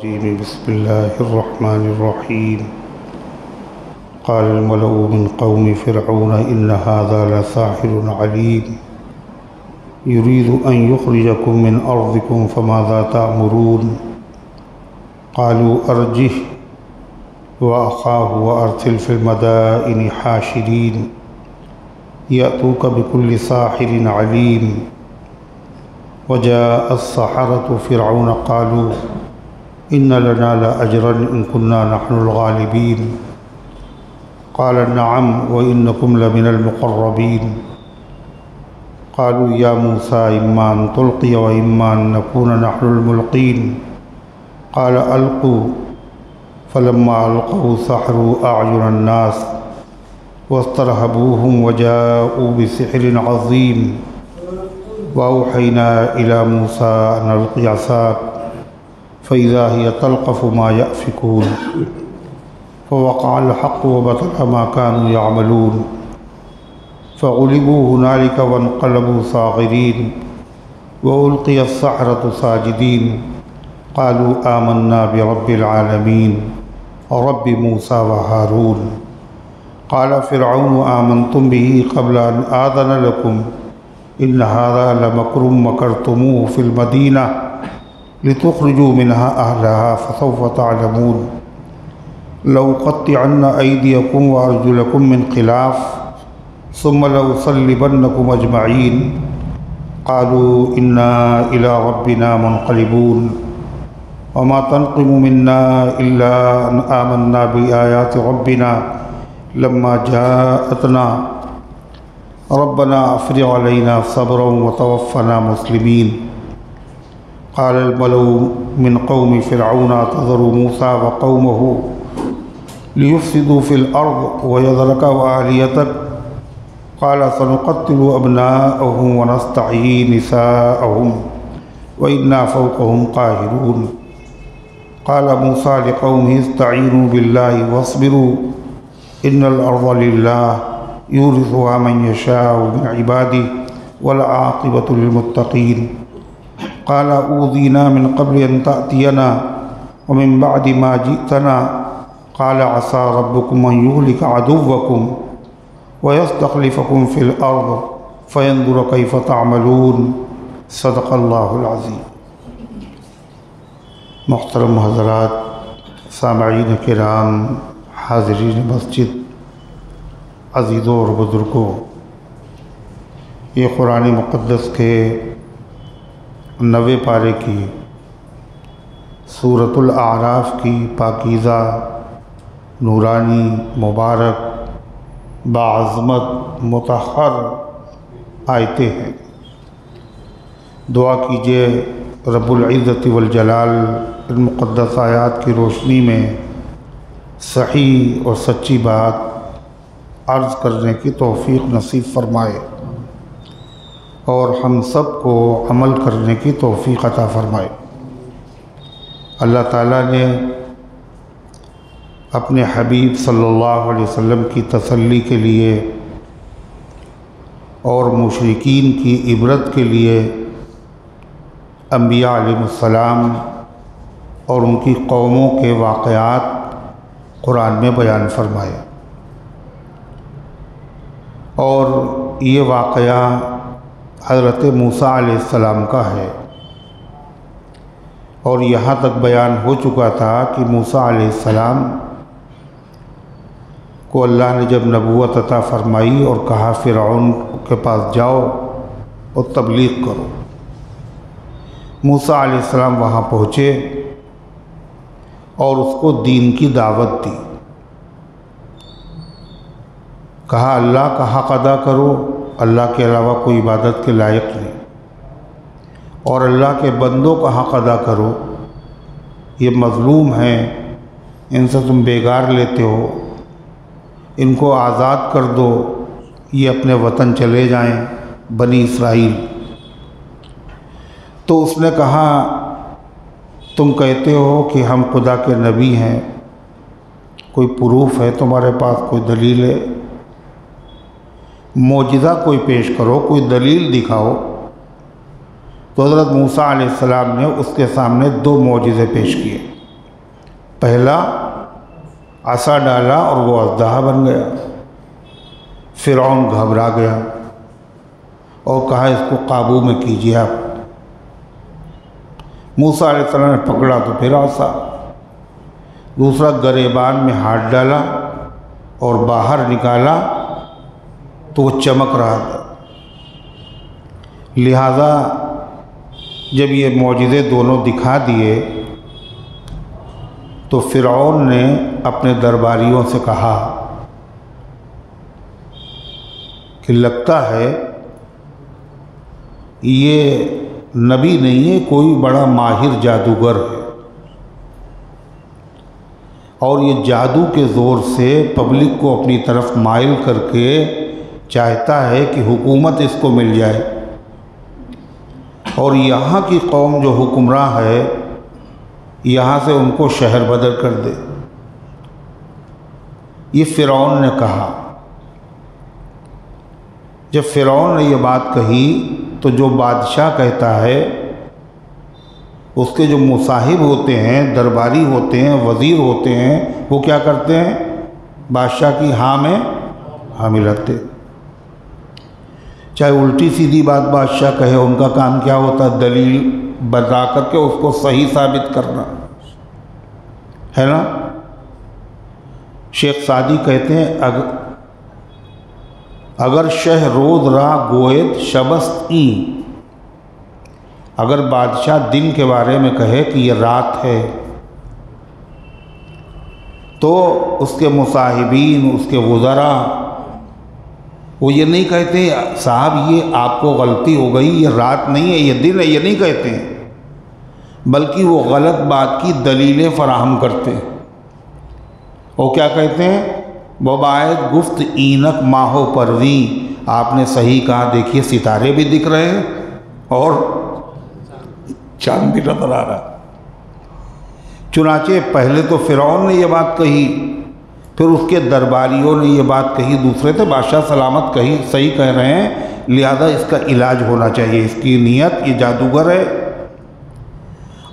الرجيم بسم الله الرحمن الرحيم قال الملأ من قوم فرعون إن هذا لساحر عليم يريد أن يخرجكم من أرضكم فماذا تأمرون قالوا أرجه وأخاه وأرسل في المدائن حاشرين يأتوك بكل ساحر عليم وجاء السحرة فرعون قالوا إن لنا لأجرا إن كنا نحن الغالبين قال نعم وإنكم لمن المقربين قالوا يا موسى إما أن تلقي وإما أن نكون نحن الملقين قال ألقوا فلما ألقوا سحروا أعين الناس واسترهبوهم وجاءوا بسحر عظيم وأوحينا إلى موسى أن ألقي عصاك فإذا هي تلقف ما يأفكون فوقع الحق وبطل ما كانوا يعملون فغلبوا هنالك وانقلبوا صاغرين وألقي السحرة ساجدين قالوا آمنا برب العالمين رب موسى وهارون قال فرعون آمنتم به قبل أن آذن لكم إن هذا لمكر مكرتموه في المدينة لتخرجوا منها أهلها فسوف تعلمون لأقطعن أيديكم وأرجلكم من خلاف ثم لأصلبنكم أجمعين قالوا إنا إلى ربنا منقلبون وما تنقم منا إلا أن آمنا بآيات ربنا لما جاءتنا ربنا أفرغ علينا صبرا وتوفنا مسلمين قال الملأ من قوم فرعون أتذر موسى وقومه ليفسدوا في الأرض ويذرك وآليتك قال سنقتل أبناءهم ونستحيي نساءهم وإنا فوقهم قاهرون قال موسى لقومه استعينوا بالله واصبروا إن الأرض لله يورثها من يشاء من عباده والعاقبة للمتقين قال أوذينا من قبل أن تأتينا ومن بعد ما جئتنا قال عسى ربكم أن يهلك عدوكم ويستخلفكم في الأرض فينظر كيف تعملون صدق اللہ العظیم۔ محترم حضرات، سامعین کرام، حاضرین مسجد، عزیزوں اور بزرگوں، یہ قرآن مقدس کے 90 پارے کی سورۃ الاعراف کی پاکیزہ، نورانی، مبارک، باعظمت، مطہر آیتیں ہیں۔ دعا کیجئے رب العزت والجلال ان مقدس آیات کی روشنی میں صحیح اور سچی بات عرض کرنے کی توفیق نصیب فرمائے اور ہم سب کو عمل کرنے کی توفیق عطا فرمائے۔ اللہ تعالیٰ نے اپنے حبیب صلی اللہ علیہ وسلم کی تسلی کے لیے اور مشرکین کی عبرت کے لیے انبیاء علیہ السلام اور ان کی قوموں کے واقعات قرآن میں بیان فرمائے، اور یہ واقعہ حضرت موسیٰ علیہ السلام کا ہے، اور یہاں تک بیان ہو چکا تھا کہ موسیٰ علیہ السلام کو اللہ نے جب نبوت عطا فرمائی اور کہا فرعون کے پاس جاؤ اور تبلیغ کرو، موسیٰ علیہ السلام وہاں پہنچے اور اس کو دین کی دعوت دی، کہا اللہ کا حق ادا کرو، اللہ کے علاوہ کوئی عبادت کے لائق نہیں، اور اللہ کے بندوں کا حق ادا کرو، یہ مظلوم ہیں، ان سے تم بیگار لیتے ہو، ان کو آزاد کر دو، یہ اپنے وطن چلے جائیں، بنی اسرائیل۔ تو اس نے کہا تم کہتے ہو کہ ہم خدا کے نبی ہیں، کوئی پروف ہے تمہارے پاس، کوئی دلیل ہے؟ معجزہ کوئی پیش کرو، کوئی دلیل دکھاؤ۔ تو حضرت موسیٰ علیہ السلام نے اس کے سامنے 2 معجزے پیش کیے۔ پہلا عصا ڈالا اور وہ اژدہا بن گیا۔ فرعون گھبرا گیا اور کہا اس کو قابو میں کیجیے آپ۔ موسیٰ علیہ السلام نے پکڑا تو پھر عصا، دوسرا گریبان میں ہاتھ ڈالا اور باہر نکالا تو وہ چمک رہا تھا۔ لہذا جب یہ معجزے دونوں دکھا دیے تو فرعون نے اپنے درباریوں سے کہا کہ لگتا ہے یہ نبی نہیں ہے، کوئی بڑا ماہر جادوگر ہے، اور یہ جادو کے زور سے پبلک کو اپنی طرف مائل کر کے چاہتا ہے کہ حکومت اس کو مل جائے، اور یہاں کی قوم جو حکمراں ہے یہاں سے ان کو شہر بدر کر دے۔ یہ فرعون نے کہا۔ جب فرعون نے یہ بات کہی تو جو بادشاہ کہتا ہے اس کے جو مصاحب ہوتے ہیں، درباری ہوتے ہیں، وزیر ہوتے ہیں، وہ کیا کرتے ہیں؟ بادشاہ کی ہاں میں ہاں ملاتے۔ چاہے الٹی سیدھی بات بادشاہ کہے، ان کا کام کیا ہوتا ہے؟ دلیل بتا کر کے اس کو صحیح ثابت کرنا ہے نا۔ شیخ سعدی کہتے ہیں اگر شہ روز را گوید شبست این، اگر بادشاہ دن کے بارے میں کہے کہ یہ رات ہے تو اس کے مصاحبین، اس کے وزراء وہ یہ نہیں کہتے صاحب یہ آپ کو غلطی ہو گئی، یہ رات نہیں ہے یہ دن ہے، یہ نہیں کہتے ہیں، بلکہ وہ غلط بات کی دلیلیں فراہم کرتے ہیں۔ وہ کیا کہتے ہیں؟ بباید گفت اینک ماہو پرویں، آپ نے صحیح کہا، دیکھیے ستارے بھی دکھ رہے ہیں اور چاند بھی نظر آ رہا۔ چنانچہ پہلے تو فرعون نے یہ بات کہی، پھر اس کے درباریوں نے یہ بات کہی، دوسرے تھے بادشاہ سلامت کہی، صحیح کہہ رہے ہیں، لہذا اس کا علاج ہونا چاہیے، اس کی نیت، یہ جادوگر ہے۔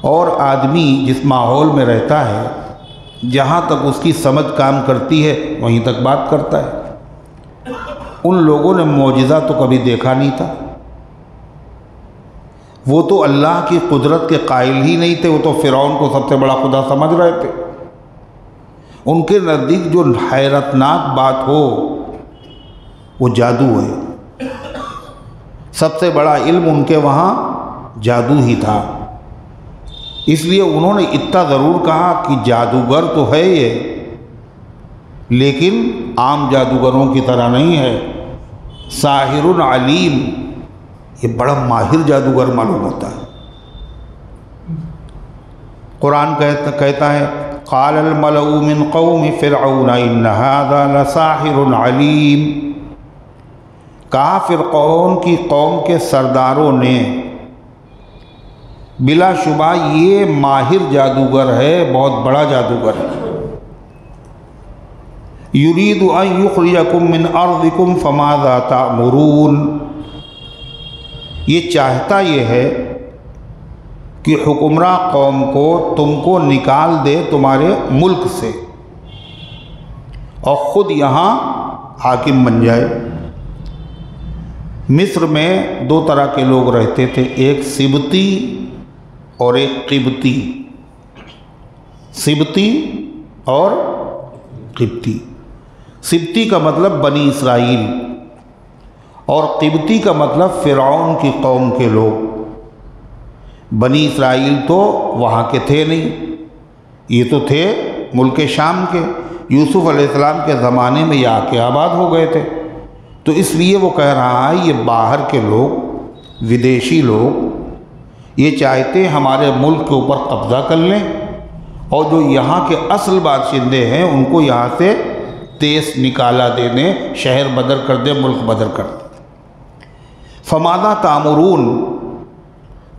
اور آدمی جس ماحول میں رہتا ہے جہاں تک اس کی سمجھ کام کرتی ہے وہیں تک بات کرتا ہے۔ ان لوگوں نے معجزہ تو کبھی دیکھا نہیں تھا، وہ تو اللہ کی قدرت کے قائل ہی نہیں تھے، وہ تو فرعون کو سب سے بڑا خدا سمجھ رہے تھے۔ ان کے نزدیک جو حیرتناک بات ہو وہ جادو ہے، سب سے بڑا علم ان کے وہاں جادو ہی تھا۔ اس لیے انہوں نے اتنا ضرور کہا کہ جادوگر تو ہے یہ، لیکن عام جادوگروں کی طرح نہیں ہے، ساحر علیم، یہ بڑا ماہر جادوگر معلوم ہوتا ہے۔ قرآن کہتا ہے قال الملأ من قوم فرعون ان هذا لساحر علیم، کہا فرعون کی قوم کے سرداروں نے بلا شبہ یہ ماہر جادوگر ہے، بہت بڑا جادوگر ہے۔ یرید ان یخرجکم من ارضکم فماذا تأمرون، یہ چاہتا یہ ہے کہ حکمراں قوم کو تم کو نکال دے تمہارے ملک سے اور خود یہاں حاکم بن جائے۔ مصر میں دو طرح کے لوگ رہتے تھے، ایک سبتی اور ایک قبطی۔ سبتی اور قبطی، سبتی کا مطلب بنی اسرائیل اور قبطی کا مطلب فرعون کی قوم کے لوگ۔ بنی اسرائیل تو وہاں کے تھے نہیں، یہ تو تھے ملک شام کے، یوسف علیہ السلام کے زمانے میں یہ آ کے آباد ہو گئے تھے، تو اس لیے وہ کہہ رہا ہے یہ باہر کے لوگ، ودیشی لوگ یہ چاہتے ہیں ہمارے ملک کے اوپر قبضہ کر لیں، اور جو یہاں کے اصل باشندے ہیں ان کو یہاں سے دیس نکالا دے دیں، شہر بدر کر دیں، ملک بدر کر دیں۔ فماذا تأمرون،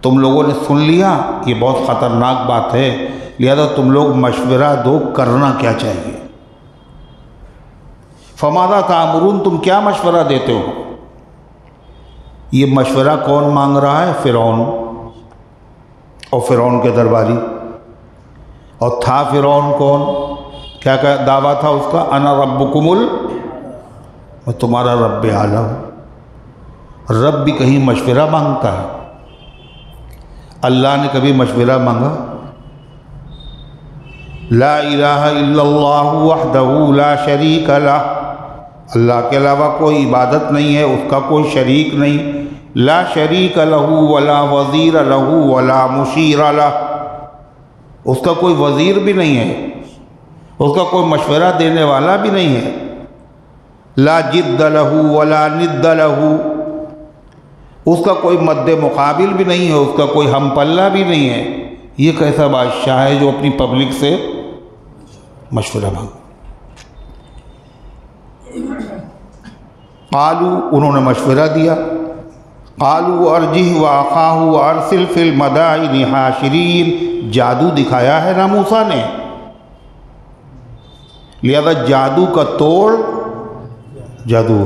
تم لوگوں نے سن لیا یہ بہت خطرناک بات ہے، لہذا تم لوگ مشورہ دو کرنا کیا چاہیے۔ فماذا تأمرون، تم کیا مشورہ دیتے ہو؟ یہ مشورہ کون مانگ رہا ہے؟ فرعون اور فرعون کے درباری۔ اور تھا فرعون کون؟ کیا دعویٰ تھا اس کا؟ انا ربکم میں تمہارا رب اعلیٰ ہوں۔ رب بھی کہیں مشورہ مانگتا ہے؟ اللہ نے کبھی مشورہ مانگا؟ لا الہ الا اللہ وحدہ لا شریک لہ، اللہ کے علاوہ کوئی عبادت نہیں ہے، اس کا کوئی شریک نہیں۔ لا شریک لہ ولا وزیر لہ ولا مشیر لہ، اس کا کوئی وزیر بھی نہیں ہے، اس کا کوئی مشورہ دینے والا بھی نہیں ہے۔ لا جد لہ ولا ند لہ، اس کا کوئی مد مقابل بھی نہیں ہے، اس کا کوئی ہم پلہ بھی نہیں ہے۔ یہ کیسا بادشاہ ہے جو اپنی پبلک سے مشورہ مانگے؟ قالوا، انہوں نے مشورہ دیا، قالوا ارجہ واخاہ وارسل فی المدائن حاشرین، جادو دکھایا ہے نا موسیٰ نے، لہذا جادو کا توڑ جادو۔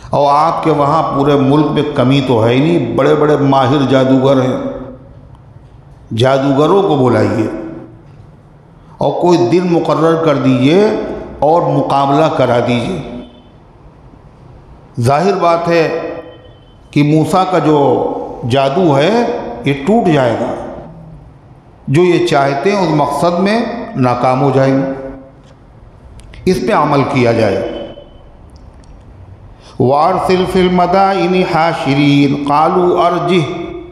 اور آپ کے وہاں پورے ملک میں کمی تو ہے ہی نہیں، بڑے بڑے ماہر جادوگر ہیں، جادوگروں کو بلائیے اور کوئی دن مقرر کر دیجئے اور مقابلہ کرا دیجئے۔ ظاہر بات ہے کہ موسیٰ کا جو جادو ہے یہ ٹوٹ جائے گا، جو یہ چاہتے ہیں اس مقصد میں ناکام ہو جائیں گے، اس پہ عمل کیا جائے۔ وارسل فی المدائن حاشرین، قالوا ارجہ،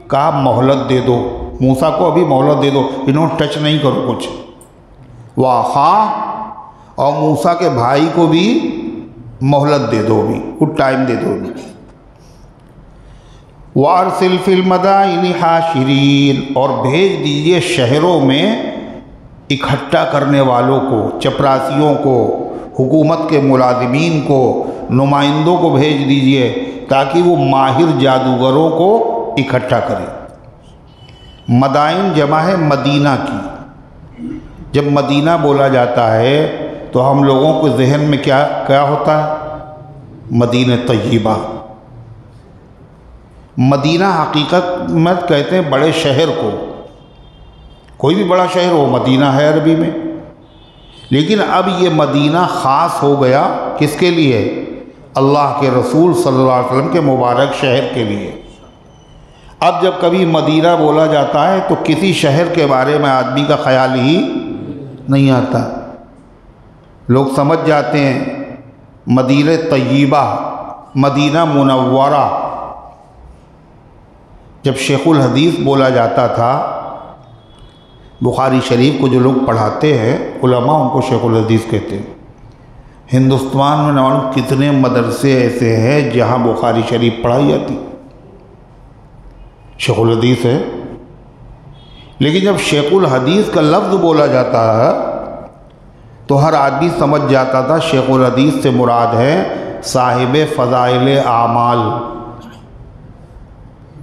کہا مہلت دے دو، موسیٰ کو ابھی مہلت دے دو، انہوں ٹچ نہیں کرو کچھ۔ واخاہ، اور موسیٰ کے بھائی کو بھی مہلت دے دو، بھی کچھ ٹائم دے دو۔ وارسل فی المدائن حاشرین، اور بھیج دیجئے شہروں میں اکٹھا کرنے والوں کو، چپراسیوں کو، حکومت کے ملازمین کو، نمائندوں کو بھیج دیجئے تاکہ وہ ماہر جادوگروں کو اکٹھا کریں۔ مدائن جمع ہے مدینہ کی۔ جب مدینہ بولا جاتا ہے تو ہم لوگوں کو ذہن میں کیا ہوتا ہے؟ مدینہ طیبہ۔ مدینہ حقیقت میں کہتے ہیں بڑے شہر کو، کوئی بھی بڑا شہر ہو مدینہ ہے عربی میں، لیکن اب یہ مدینہ خاص ہو گیا کس کے لیے؟ اللہ کے رسول صلی اللہ علیہ وسلم کے مبارک شہر کے لیے۔ اب جب کبھی مدینہ بولا جاتا ہے تو کسی شہر کے بارے میں آدمی کا خیال ہی نہیں آتا، لوگ سمجھ جاتے ہیں مدینہ طیبہ، مدینہ منورہ۔ جب شیخ الحدیث بولا جاتا تھا، بخاری شریف کو جو لوگ پڑھاتے ہیں علماء ان کو شیخ الحدیث کہتے ہیں۔ ہندوستان میں نہ معلوم کتنے مدرسے ایسے ہیں جہاں بخاری شریف پڑھائی جاتی، شیخ الحدیث ہے، لیکن جب شیخ الحدیث کا لفظ بولا جاتا ہے تو ہر آدمی سمجھ جاتا تھا شیخ الحدیث سے مراد ہے صاحب فضائل اعمال،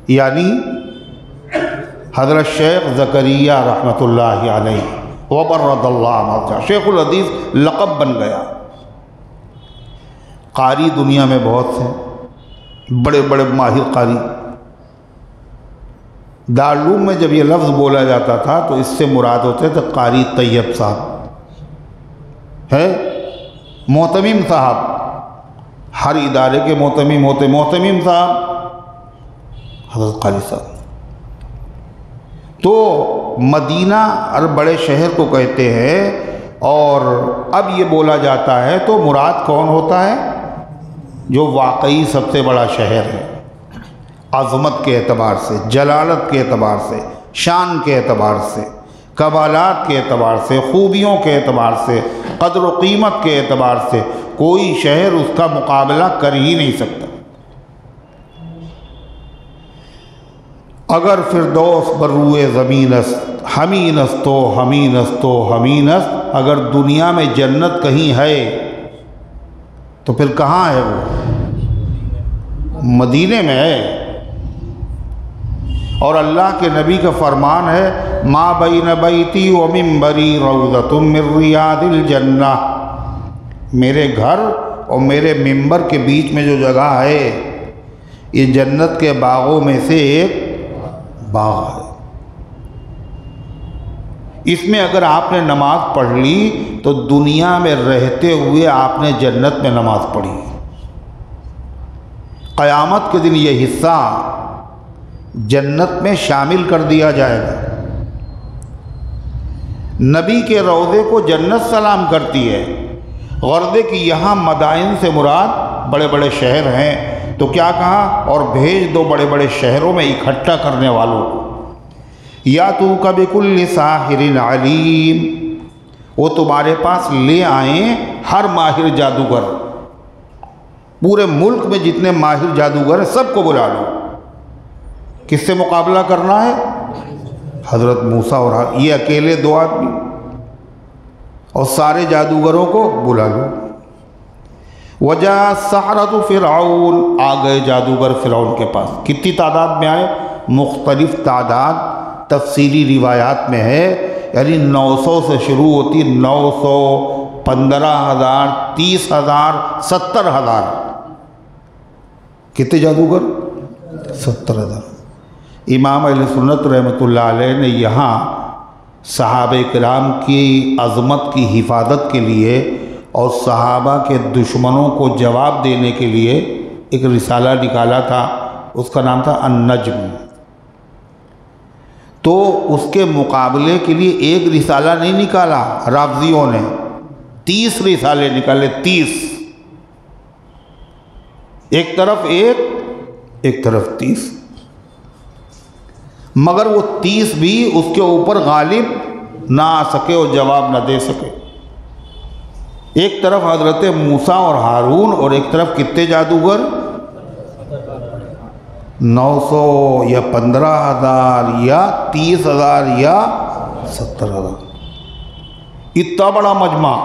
یعنی حضرت شیخ زکریا رحمۃ اللہ علیہ وبرد اللہ مرجع، شیخ الحدیث لقب بن گیا۔ قاری دنیا میں بہت سے بڑے بڑے ماہر قاری، دارالعلوم میں جب یہ لفظ بولا جاتا تھا تو اس سے مراد ہوتے تھے قاری طیب صاحب ہے، محتمم صاحب، ہر ادارے کے محتمم ہوتے، محتمم صاحب حضرت قاری صاحب۔ تو مدینہ اور بڑے شہر کو کہتے ہیں، اور اب یہ بولا جاتا ہے تو مراد کون ہوتا ہے؟ جو واقعی سب سے بڑا شہر ہے، عظمت کے اعتبار سے، جلالت کے اعتبار سے، شان کے اعتبار سے، کمالات کے اعتبار سے، خوبیوں کے اعتبار سے، قدر و قیمت کے اعتبار سے کوئی شہر اس کا مقابلہ کر ہی نہیں سکتا۔ اگر فردوس بروئے زمین است، ہمین استو ہمین استو ہمین است، اگر دنیا میں جنت کہیں ہے تو پھر کہاں ہے وہ؟ مدینے میں ہے۔ اور اللہ کے نبی کا فرمان ہے ما بین بیتی و منبری روضۃ من ریاض الجنہ، میرے گھر اور میرے منبر کے بیچ میں جو جگہ ہے یہ جنت کے باغوں میں سے ایک باغ ہے۔ اس میں اگر آپ نے نماز پڑھ لی تو دنیا میں رہتے ہوئے آپ نے جنت میں نماز پڑھی۔ قیامت کے دن یہ حصہ جنت میں شامل کر دیا جائے گا۔ نبی کے روضے کو جنت سلام کرتی ہے، غرض کہ یہاں مدائن سے مراد بڑے بڑے شہر ہیں، تو کیا کہا؟ اور بھیج دو بڑے بڑے شہروں میں اکٹھا کرنے والوں کو۔ یاتوک بکل ساحر علیم، وہ تمہارے پاس لے آئیں ہر ماہر جادوگر، پورے ملک میں جتنے ماہر جادوگر ہیں سب کو بلا لو۔ کس سے مقابلہ کرنا ہے؟ حضرت موسیٰ اور یہ اکیلے 2 آدمی، اور سارے جادوگروں کو بلا لو۔ وجاء السحرۃ فرعون، آ گئے جادوگر فرعون کے پاس۔ کتنی تعداد میں آئے؟ مختلف تعداد تفصیلی روایات میں ہے، یعنی 900 سے شروع ہوتی، 900، 15,000، 30,000، 70,000۔ کتنے جادوگر؟ 70,000۔ امام اہل سنت رحمۃ اللہ علیہ نے یہاں صحابہ کرام کی عظمت کی حفاظت کے لیے اور صحابہ کے دشمنوں کو جواب دینے کے لیے ایک رسالہ نکالا تھا، اس کا نام تھا النجم۔ تو اس کے مقابلے کے لیے ایک رسالہ نہیں نکالا رافضیوں نے، 30 رسالے نکالے، 30۔ ایک طرف ایک طرف 30، مگر وہ 30 بھی اس کے اوپر غالب نہ آ سکے اور جواب نہ دے سکے۔ ایک طرف حضرت موسیٰ اور ہارون، اور ایک طرف کتنے جادوگر؟ 900 یا 15,000 یا 30,000 یا 70,000، اتنا بڑا مجمع۔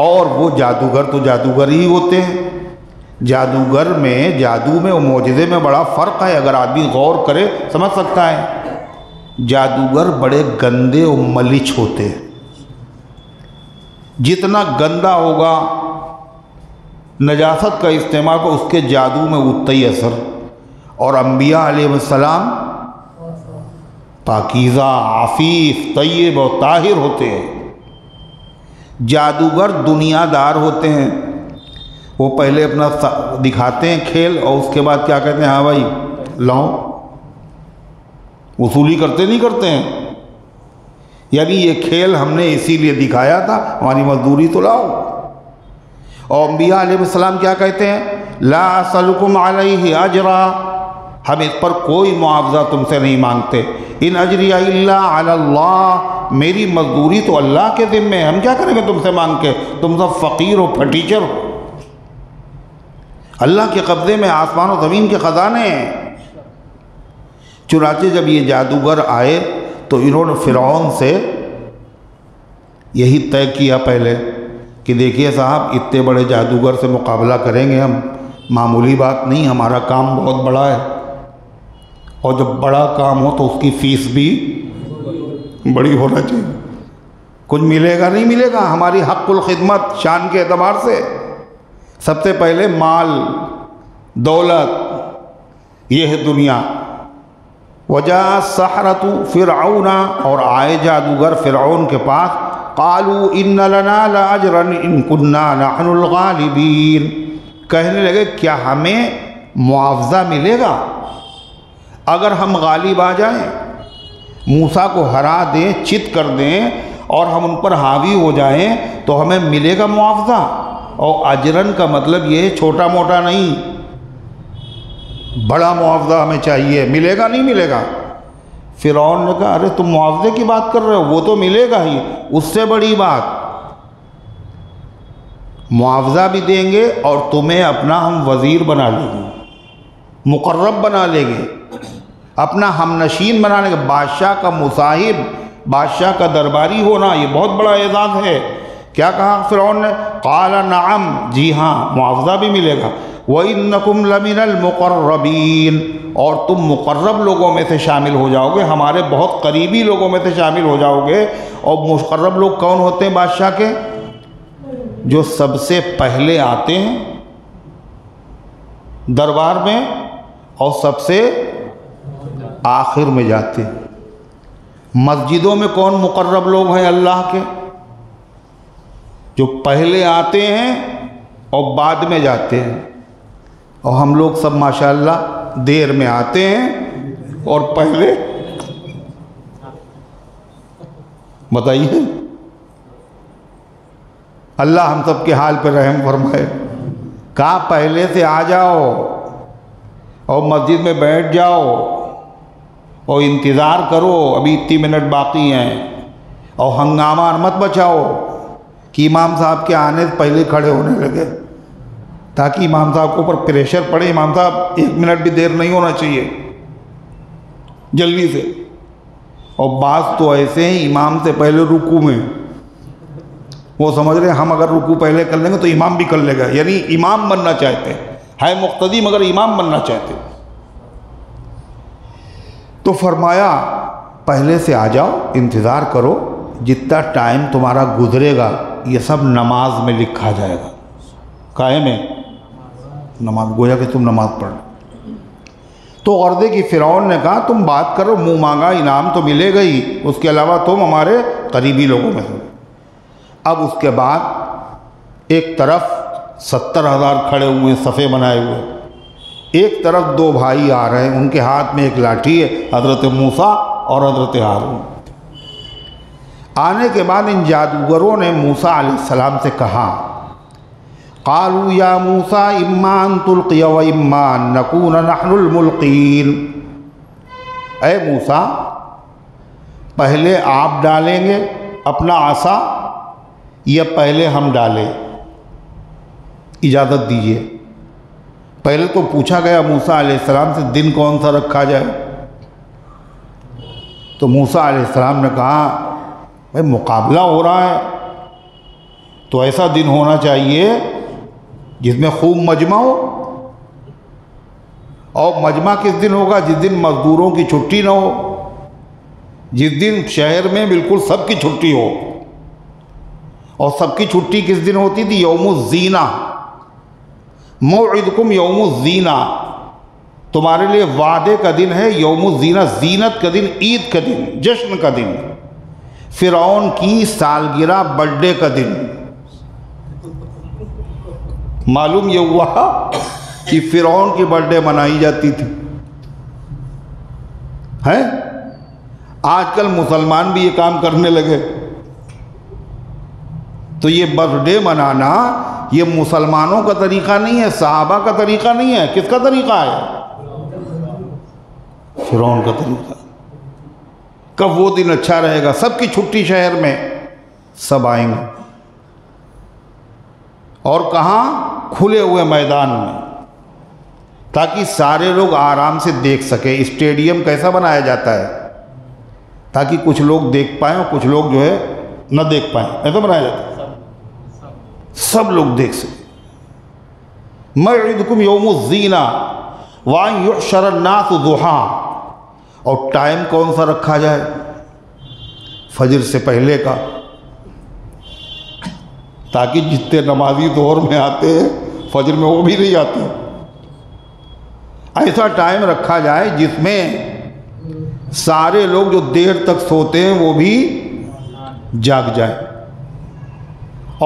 اور وہ جادوگر تو جادوگر ہی ہوتے ہیں۔ جادوگر میں، جادو میں، معجزے میں بڑا فرق ہے، اگر آدمی غور کرے سمجھ سکتا ہے۔ جادوگر بڑے گندے اور ملچ ہوتے ہیں، جتنا گندا ہوگا نجاست کا استعمال کو اس کے جادو میں اتنا ہی اثر۔ اور انبیاء علیہ السلام پاکیزہ، عفیف، طیب و طاہر ہوتے ہیں۔ جادوگر دنیا دار ہوتے ہیں، وہ پہلے اپنا دکھاتے ہیں کھیل، اور اس کے بعد کیا کہتے ہیں؟ ہاں بھائی لاؤ، وصولی کرتے نہیں کرتے ہیں، یعنی یہ کھیل ہم نے اسی لیے دکھایا تھا، ہماری مزدوری تو لاؤ۔ اور انبیاء علیہ السلام کیا کہتے ہیں؟ لا اسألکم علیہ اجرا، ہم اس پر کوئی معاوضہ تم سے نہیں مانگتے۔ ان اجری الا علی اللہ، میری مزدوری تو اللہ کے ذمے ہے، ہم کیا کریں گے تم سے مانگ کے؟ تم سب فقیر ہو، پھٹیچر ہو، اللہ کے قبضے میں آسمان و زمین کے خزانے ہیں۔ چنانچہ جب یہ جادوگر آئے تو انہوں نے فرعون سے یہی طے کیا پہلے کہ دیکھیے صاحب، اتنے بڑے جادوگر سے مقابلہ کریں گے ہم، معمولی بات نہیں، ہمارا کام بہت بڑا ہے، اور جب بڑا کام ہو تو اس کی فیس بھی بڑی ہونا چاہیے۔ کچھ ملے گا نہیں ملے گا، ہماری حق الخدمت شان کے اعتبار سے سب سے پہلے مال، دولت، یہ ہے دنیا۔ وجاء السحرۃ فرعون، اور آئے جادوگر فرعون کے پاس، قالوا ان لنا لاجرا ان كنا نحن الغالبین، کہنے لگے کیا ہمیں معاوضہ ملے گا اگر ہم غالب آ جائیں، موسیٰ کو ہرا دیں، چت کر دیں اور ہم ان پر حاوی ہو جائیں تو ہمیں ملے گا معاوضہ؟ اور اجرن کا مطلب یہ چھوٹا موٹا نہیں، بڑا معاوضہ ہمیں چاہیے، ملے گا نہیں ملے گا؟ فرعون نے کہا ارے تم معاوضے کی بات کر رہے ہو، وہ تو ملے گا ہی، اس سے بڑی بات، معاوضہ بھی دیں گے اور تمہیں اپنا ہم وزیر بنا لیں گے، مقرب بنا لیں گے، اپنا ہم نشین بنا لیں گے۔ بادشاہ کا مصاحب، بادشاہ کا درباری ہونا یہ بہت بڑا اعزاز ہے۔ کیا کہا فرعون نے؟ قال نعم، جی ہاں معاوضہ بھی ملے گا۔ وَإِنَّكُمْ لَمِنَ الْمُقَرَّبِينَ، اور تم مقرب لوگوں میں سے شامل ہو جاؤ گے، ہمارے بہت قریبی لوگوں میں سے شامل ہو جاؤ گے۔ اور مقرب لوگ کون ہوتے ہیں بادشاہ کے؟ جو سب سے پہلے آتے ہیں دربار میں اور سب سے آخر میں جاتے ہیں۔ مسجدوں میں کون مقرب لوگ ہیں اللہ کے؟ جو پہلے آتے ہیں اور بعد میں جاتے ہیں، اور ہم لوگ سب ماشاءاللہ دیر میں آتے ہیں اور پہلے، بتائیے، اللہ ہم سب کے حال پہ رحم فرمائے۔ کہا پہلے سے آ جاؤ اور مسجد میں بیٹھ جاؤ اور انتظار کرو، ابھی اتنی منٹ باقی ہیں، اور ہنگامہ مت بچاؤ کہ امام صاحب کے آنے سے پہلے کھڑے ہونے لگے، تاکہ امام صاحب کے اوپر پریشر پڑے، امام صاحب 1 منٹ بھی دیر نہیں ہونا چاہیے، جلدی سے۔ اور بعض تو ایسے ہیں امام سے پہلے رکوع میں، وہ سمجھ رہے ہیں ہم اگر رکوع پہلے کر لیں گے تو امام بھی کر لے گا، یعنی امام بننا چاہتے ہے مقتدی مگر امام بننا چاہتے۔ تو فرمایا پہلے سے آ جاؤ، انتظار کرو، جتنا ٹائم تمہارا گزرے گا یہ سب نماز میں لکھا جائے گا۔ کائے میں نماز، گویا کہ تم نماز پڑھ۔ تو غرضے کی فرعون نے کہا تم بات کرو، منہ مانگا انعام تو ملے گا ہی، اس کے علاوہ تم ہمارے قریبی لوگوں میں ہو۔ اب اس کے بعد ایک طرف 70,000 کھڑے ہوئے صفے بنائے ہوئے، ایک طرف 2 بھائی آ رہے ہیں، ان کے ہاتھ میں ایک لاٹھی ہے، حضرت موسیٰ اور حضرت ہارون۔ آنے کے بعد ان جادوگروں نے موسیٰ علیہ السلام سے کہا قالوا یا موسیٰ اما ان تلقی و اما ان نکون نحن الملقین، اے موسیٰ پہلے آپ ڈالیں گے اپنا عصا یا پہلے ہم ڈالیں؟ اجازت دیجیے۔ پہلے تو پوچھا گیا موسیٰ علیہ السلام سے دن کون سا رکھا جائے، تو موسیٰ علیہ السلام نے کہا بھائی مقابلہ ہو رہا ہے تو ایسا دن ہونا چاہیے جس میں خوب مجمع ہو، اور مجمع کس دن ہوگا؟ جس دن مزدوروں کی چھٹی نہ ہو، جس دن شہر میں بالکل سب کی چھٹی ہو۔ اور سب کی چھٹی کس دن ہوتی تھی؟ یوم الزینہ، موعدکم یوم الزینہ، تمہارے لیے وعدے کا دن ہے یوم الزینہ، زینت کا دن، عید کا دن، جشن کا دن، فرعون کی سالگرہ، برتھ ڈے کا دن۔ معلوم یہ ہوا کہ فرعون کی برتھ ڈے منائی جاتی تھی، ہے؟ آج کل مسلمان بھی یہ کام کرنے لگے۔ تو یہ برتھ ڈے منانا یہ مسلمانوں کا طریقہ نہیں ہے، صحابہ کا طریقہ نہیں ہے، کس کا طریقہ ہے؟ فرعون کا طریقہ۔ کب وہ دن اچھا رہے گا؟ سب کی چھٹی شہر میں، سب آئیں گے، اور کہاں؟ کھلے ہوئے میدان میں، تاکہ سارے لوگ آرام سے دیکھ سکیں۔ اسٹیڈیم کیسا بنایا جاتا ہے تاکہ کچھ لوگ دیکھ پائیں اور کچھ لوگ جو ہے نہ دیکھ پائیں، ایسا بنایا جاتا ہے، سب لوگ دیکھ سکیں۔ موعدکم یوم الزینہ وان یحشر الناس ضحیٰ، اور ٹائم کون سا رکھا جائے؟ فجر سے پہلے کا، تاکہ جتنے نمازی ظہر میں آتے ہیں فجر میں وہ بھی نہیں آتے۔ ایسا ٹائم رکھا جائے جس میں سارے لوگ جو دیر تک سوتے ہیں وہ بھی جاگ جائیں،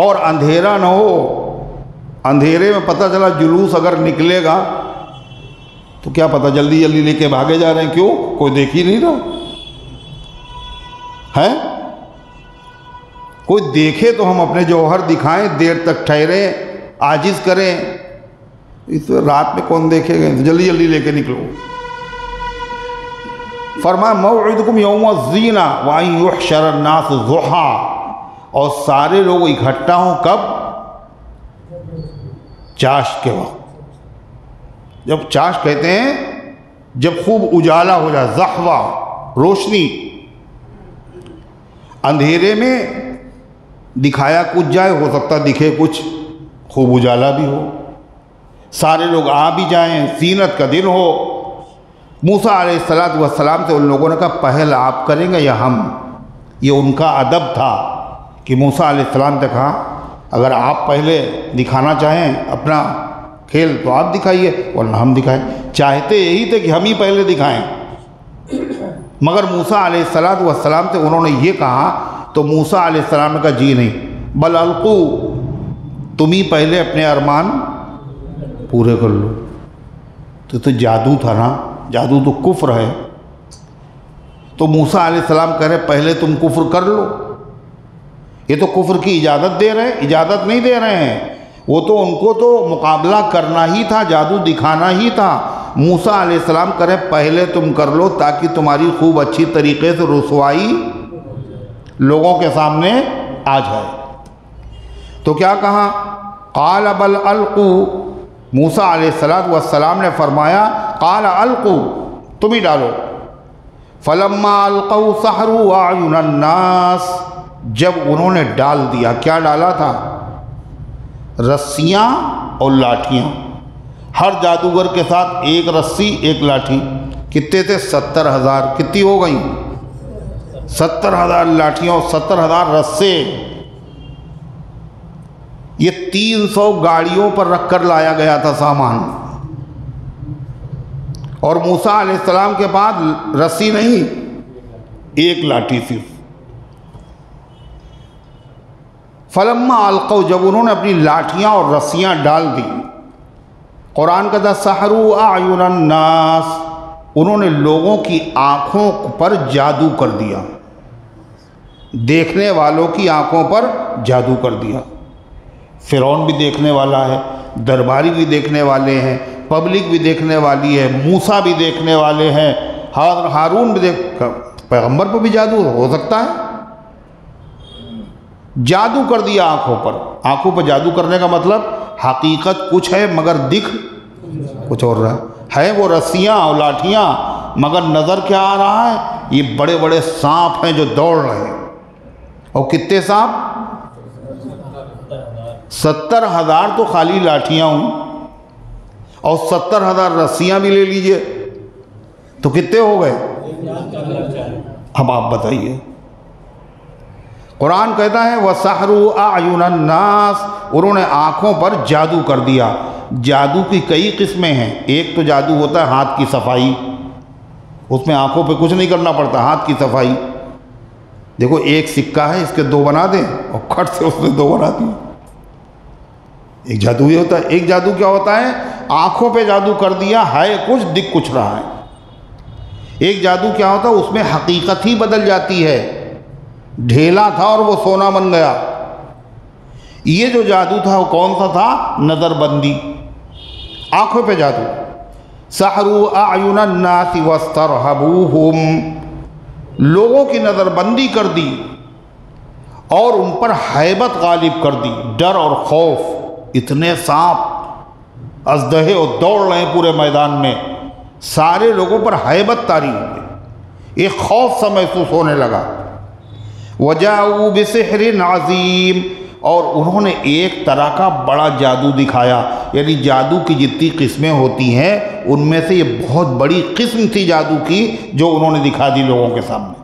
اور اندھیرا نہ ہو۔ اندھیرے میں پتہ چلا جلوس اگر نکلے گا تو کیا پتہ جلدی جلدی لے کے بھاگے جا رہے ہیں، کیوں؟ کوئی دیکھ ہی نہیں رہا ہے۔ کوئی دیکھے تو ہم اپنے جوہر دکھائیں، دیر تک ٹھہریں، عاجز کریں۔ اس رات میں کون دیکھے گا؟ جلدی جلدی لے کے نکلو۔ فرمایا موعدکم یوم الزینہ وان یحشر الناس ضحیٰ، اور سارے لوگ اکٹھا ہوں کب؟ چاشت کے وقت۔ جب چاشت کہتے ہیں جب خوب اجالا ہو جائے، ضحوہ، روشنی۔ اندھیرے میں دکھایا کچھ جائے، ہو سکتا دکھے کچھ، خوب اجالا بھی ہو، سارے لوگ آ بھی جائیں، زینت کا دن ہو۔ موسیٰ علیہ السلام سے ان لوگوں نے کہا پہل آپ کریں گے یا ہم؟ یہ ان کا ادب تھا کہ موسیٰ علیہ السلام نے کہا اگر آپ پہلے دکھانا چاہیں اپنا کھیل تو آپ دکھائیے ورنہ ہم دکھائیں۔ چاہتے یہی تھے کہ ہم ہی پہلے دکھائیں، مگر موسیٰ علیہ السلام سے انہوں نے یہ کہا تو موسیٰ علیہ السلام نے کہا جی نہیں، بل القو، تم ہی پہلے اپنے ارمان پورے کر لو۔ تو جادو تھا نا، جادو تو کفر ہے، تو موسیٰ علیہ السلام کہہ رہے پہلے تم کفر کر لو۔ یہ تو کفر کی اجازت دے رہے ہیں، اجازت نہیں دے رہے ہیں، وہ تو ان کو تو مقابلہ کرنا ہی تھا، جادو دکھانا ہی تھا۔ موسیٰ علیہ السلام کہہ رہے پہلے تم کر لو تاکہ تمہاری خوب اچھی طریقے سے رسوائی لوگوں کے سامنے آ جائے۔ تو کیا کہا؟ قال بل القو، موسیٰ علیہ السلام نے فرمایا قال القو، تم ہی ڈالو۔ فلما القوا سحروا اعین الناس، جب انہوں نے ڈال دیا، کیا ڈالا تھا؟ رسیاں اور لاٹھیاں، ہر جادوگر کے ساتھ ایک رسی ایک لاٹھی۔ کتنے تھے؟ 70,000۔ کتنی ہو گئیں؟ 70,000 لاٹھیاں اور 70,000 رسے۔ یہ 300 گاڑیوں پر رکھ کر لایا گیا تھا سامان، اور موسیٰ علیہ السلام کے پاس رسی نہیں، ایک لاٹھی صرف۔ فلما القوا، جب انہوں نے اپنی لاٹھیاں اور رسیاں ڈال دی، قرآن کہتا سحروا اعین الناس، انہوں نے لوگوں کی آنکھوں پر جادو کر دیا، دیکھنے والوں کی آنکھوں پر جادو کر دیا۔ فرعون بھی دیکھنے والا ہے، درباری بھی دیکھنے والے ہیں، پبلک بھی دیکھنے والی ہے، موسیٰ بھی دیکھنے والے ہیں، ہارون بھی پیغمبر پہ بھی جادو ہو سکتا ہے۔ جادو کر دیا آنکھوں پر۔ آنکھوں پر جادو کرنے کا مطلب حقیقت کچھ ہے مگر دکھ کچھ اور رہا ہے، وہ رسیاں اور لاٹھیاں، مگر نظر کیا آ رہا ہے؟ یہ بڑے بڑے سانپ ہیں جو دوڑ رہے ہیں۔ اور کتنے سانپ؟ 70,000 تو خالی لاٹھیاں ہوں، اور 70,000 رسیاں بھی لے لیجئے تو کتنے ہو گئے؟ اب آپ بتائیے۔ قرآن کہتا ہے وَسَحْرُوا أَعْيُنَ النَّاسِ، انہوں نے آنکھوں پر جادو کر دیا۔ جادو کی کئی قسمیں ہیں۔ ایک تو جادو ہوتا ہے ہاتھ کی صفائی، اس میں آنکھوں پہ کچھ نہیں کرنا پڑتا، ہاتھ کی صفائی۔ دیکھو ایک سکہ ہے، اس کے 2 بنا دیں اور کھٹ سے اس نے 2 بنا دیں۔ ایک جادو یہ ہوتا ہے۔ ایک جادو کیا ہوتا ہے؟ آنکھوں پہ جادو کر دیا، ہے کچھ دکھ کچھ رہا ہے۔ ایک جادو کیا ہوتا ہے؟ اس میں حقیقت ہی بدل جاتی ہے، ڈھیلا تھا اور وہ سونا بن گیا۔ یہ جو جادو تھا وہ کون سا تھا؟ نظر بندی، آنکھوں پہ جادو۔ سحروا اعین الناس واسترہبوہم، لوگوں کی نظر بندی کر دی اور ان پر ہیبت غالب کر دی، ڈر اور خوف۔ اتنے سانپ اژدہے اور دوڑ رہے ہیں پورے میدان میں، سارے لوگوں پر ہیبت طاری ہو گئی، ایک خوف سا محسوس ہونے لگا۔ وَجَاءُوا بِسِحْرٍ عَظِيمٍ، اور انہوں نے ایک طرح کا بڑا جادو دکھایا، یعنی جادو کی جتنی قسمیں ہوتی ہیں ان میں سے یہ بہت بڑی قسم تھی جادو کی جو انہوں نے دکھا دی لوگوں کے سامنے۔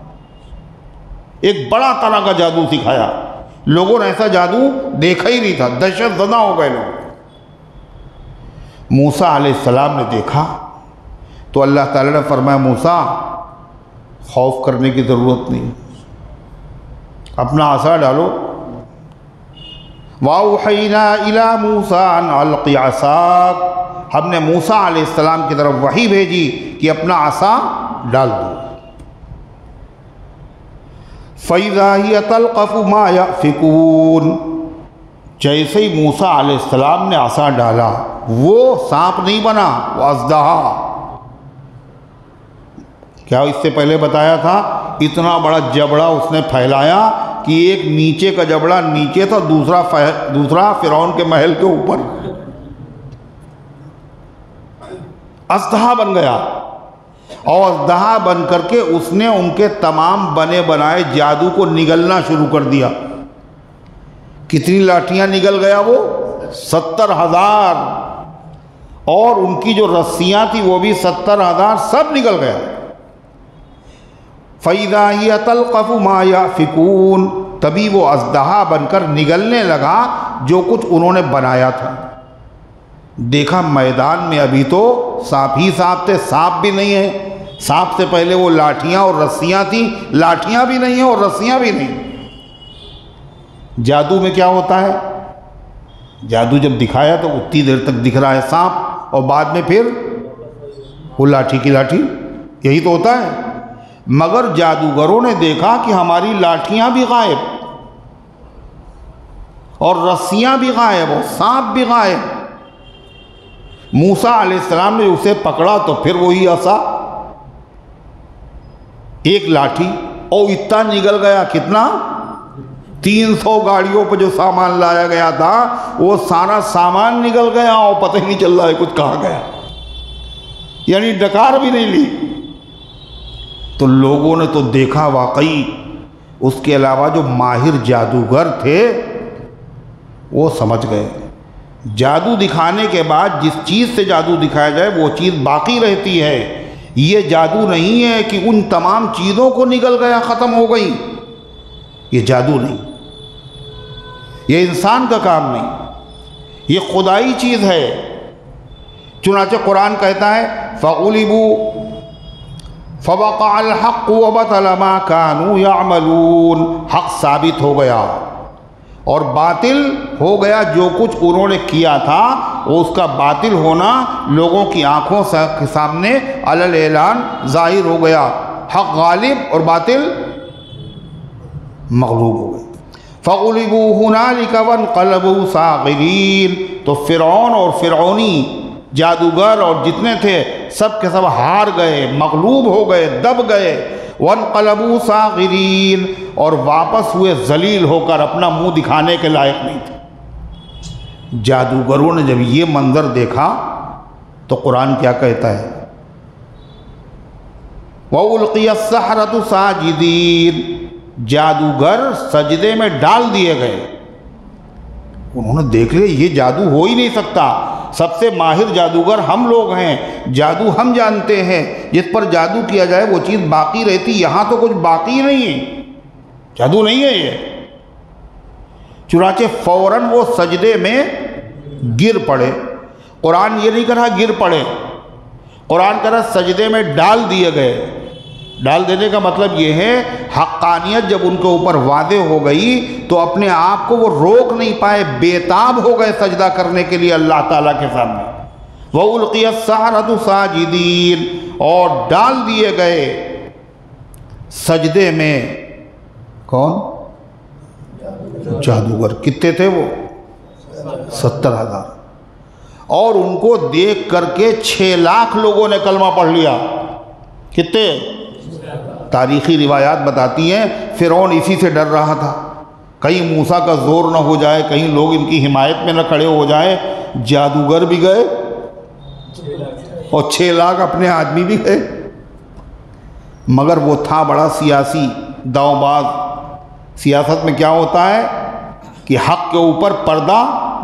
ایک بڑا طرح کا جادو سکھایا، لوگوں نے ایسا جادو دیکھا ہی نہیں تھا، دہشت زدہ ہو گئے لوگ۔ موسیٰ علیہ السلام نے دیکھا تو اللہ تعالیٰ نے فرمایا موسیٰ خوف کرنے کی ضرورت نہیں، اپنا عصا ڈالو۔ وَأَوْحَيْنَا إِلَىٰ مُوسَىٰ أَنْ أَلْقِ عَصَاكَ، ہم نے موسیٰ علیہ السلام کی طرف وحی بھیجی کہ اپنا عصا ڈال دو۔ فَإِذَا هِيَ تَلْقَفُ مَا يَأْفِكُونَ، جیسے ہی موسیٰ علیہ السلام نے عصا ڈالا وہ سانپ نہیں بنا، وہ اژدہا۔ کیا اس سے پہلے بتایا تھا؟ اتنا بڑا جبڑا اس نے پھیلایا کہ ایک نیچے کا جبڑا نیچے تھا، دوسرا فرعون کے محل کے اوپر، اژدہا بن گیا۔ اور اژدہا بن کر کے اس نے ان کے تمام بنے بنائے جادو کو نگلنا شروع کر دیا۔ کتنی لاٹھیاں نگل گیا وہ؟ 70,000، اور ان کی جو رسیاں تھی وہ بھی 70,000، سب نگل گیا۔ فَإِذَا هِيَ تَلْقَفُ مَا يَأْفِكُونَ، تبھی وہ اژدہا بن کر نگلنے لگا جو کچھ انہوں نے بنایا تھا۔ دیکھا میدان میں ابھی تو سانپ ہی سانپ تھے، سانپ بھی نہیں ہے، سانپ سے پہلے وہ لاٹھیاں اور رسیاں تھیں، لاٹھیاں بھی نہیں ہیں اور رسیاں بھی نہیں۔ جادو میں کیا ہوتا ہے؟ جادو جب دکھایا تو اتنی دیر تک دکھ رہا ہے سانپ، اور بعد میں پھر وہ لاٹھی کی لاٹھی، یہی تو ہوتا ہے۔ مگر جادوگروں نے دیکھا کہ ہماری لاٹھیاں بھی غائب اور رسیاں بھی غائب اور سانپ بھی غائب۔ موسیٰ علیہ السلام نے اسے پکڑا تو پھر وہی عصا، ایک لاٹھی، اور اتنا نگل گیا، کتنا؟ 300 گاڑیوں پہ جو سامان لایا گیا تھا وہ سارا سامان نگل گیا اور پتہ ہی نہیں چل رہا ہے کچھ کہاں گیا، یعنی ڈکار بھی نہیں لی۔ تو لوگوں نے تو دیکھا واقعی، اس کے علاوہ جو ماہر جادوگر تھے وہ سمجھ گئے جادو دکھانے کے بعد جس چیز سے جادو دکھایا جائے وہ چیز باقی رہتی ہے۔ یہ جادو نہیں ہے کہ ان تمام چیزوں کو نگل گیا، ختم ہو گئی، یہ جادو نہیں، یہ انسان کا کام نہیں، یہ خدائی چیز ہے۔ چنانچہ قرآن کہتا ہے فَغُلِبُوا فَوَقَعَ الْحَقُّ وَبَطَلَ مَا كَانُوا يَعْمَلُونَ، حق ثابت ہو گیا اور باطل ہو گیا، جو کچھ انہوں نے کیا تھا وہ اس کا باطل ہونا لوگوں کی آنکھوں کے سامنے علی الاعلان ظاہر ہو گیا، حق غالب اور باطل مغلوب ہو گئے۔ فَغُلِبُوا هُنَالِكَ وَانقَلَبُوا صَاغِرِينَ، تو فرعون اور فرعونی جادوگر اور جتنے تھے سب کے سب ہار گئے، مغلوب ہو گئے، دب گئے۔ وَانقَلَبُوا صَاغِرِينَ، اور واپس ہوئے ذلیل ہو کر، اپنا منہ دکھانے کے لائق نہیں تھے۔ جادوگروں نے جب یہ منظر دیکھا تو قرآن کیا کہتا ہے وَأُلْقِيَ السَّحَرَةُ سَاجِدِينَ، جادوگر سجدے میں ڈال دیے گئے۔ انہوں نے دیکھ لیا یہ جادو ہو ہی نہیں سکتا، سب سے ماہر جادوگر ہم لوگ ہیں، جادو ہم جانتے ہیں، جس پر جادو کیا جائے وہ چیز باقی رہتی، یہاں تو کچھ باقی نہیں ہے، جادو نہیں ہے یہ۔ چنانچہ فوراً وہ سجدے میں گر پڑے۔ قرآن یہ نہیں کہہ رہا گر پڑے، قرآن کہہ رہا سجدے میں ڈال دیے گئے۔ ڈال دینے کا مطلب یہ ہے حقانیت جب ان کے اوپر واضح ہو گئی تو اپنے آپ کو وہ روک نہیں پائے، بےتاب ہو گئے سجدہ کرنے کے لیے اللہ تعالیٰ کے سامنے۔ وَأُلْقِيَ السَّحَرَةُ سَاجِدِينَ، اور ڈال دیے گئے سجدے میں۔ کون؟ جادوگر۔ کتنے تھے وہ؟ 70,000، اور ان کو دیکھ کر کے 6 لاکھ لوگوں نے کلمہ پڑھ لیا۔ کتنے؟ تاریخی روایات بتاتی ہیں فرعون اسی سے ڈر رہا تھا، کہیں موسیٰ کا زور نہ ہو جائے، کہیں لوگ ان کی حمایت میں نہ کھڑے ہو جائیں۔ جادوگر بھی گئے اور 6 لاکھ اپنے آدمی بھی گئے، مگر وہ تھا بڑا سیاسی داؤ باز۔ سیاست میں کیا ہوتا ہے کہ حق کے اوپر پردہ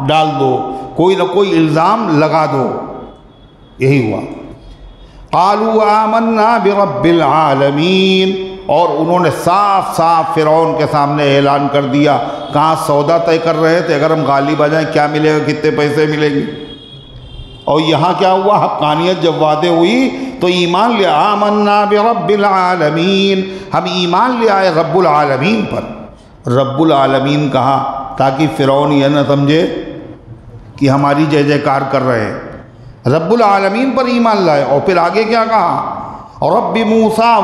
ڈال دو، کوئی نہ کوئی الزام لگا دو، یہی ہوا۔ قالوا آمنا برب العالمین، اور انہوں نے صاف صاف فرعون کے سامنے اعلان کر دیا، کہاں سودا طے کر رہے تھے اگر ہم غالب آ جائیں کیا ملے گا، کتنے پیسے ملیں گے، اور یہاں کیا ہوا، حقانیت جب واضح ہوئی تو ایمان لے آمنا برب العالمین، ہم ایمان لے آئے رب العالمین پر۔ رب العالمین کہا تاکہ فرعون یہ نہ سمجھے کہ ہماری جے جے کار کر رہے ہیں، رب العالمین پر ایمان لائے۔ اور پھر آگے کیا کہا، رب موسیٰ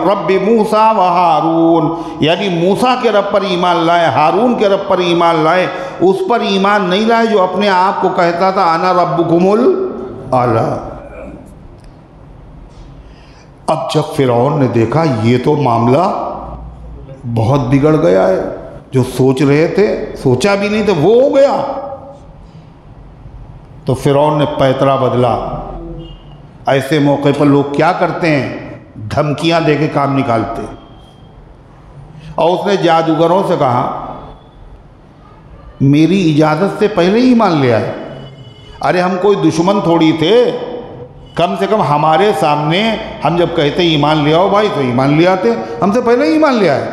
رب موسیٰ و ہارون، یعنی موسیٰ کے رب پر ایمان لائے، ہارون کے رب پر ایمان لائے، اس پر ایمان نہیں لائے جو اپنے آپ کو کہتا تھا انا ربکم الاعلی۔ اب جب فرعون نے دیکھا یہ تو معاملہ بہت بگڑ گیا ہے، جو سوچ رہے تھے سوچا بھی نہیں تھا وہ ہو گیا، تو فرعون نے پیترا بدلا۔ ایسے موقع پر لوگ کیا کرتے ہیں، دھمکیاں دے کے کام نکالتے، اور اس نے جادوگروں سے کہا میری اجازت سے پہلے ہی ایمان لے آئے، ارے ہم کوئی دشمن تھوڑی تھے، کم سے کم ہمارے سامنے ہم جب کہتے ایمان لے آؤ بھائی تو ایمان لے آتے، ہم سے پہلے ہی ایمان لے آئے،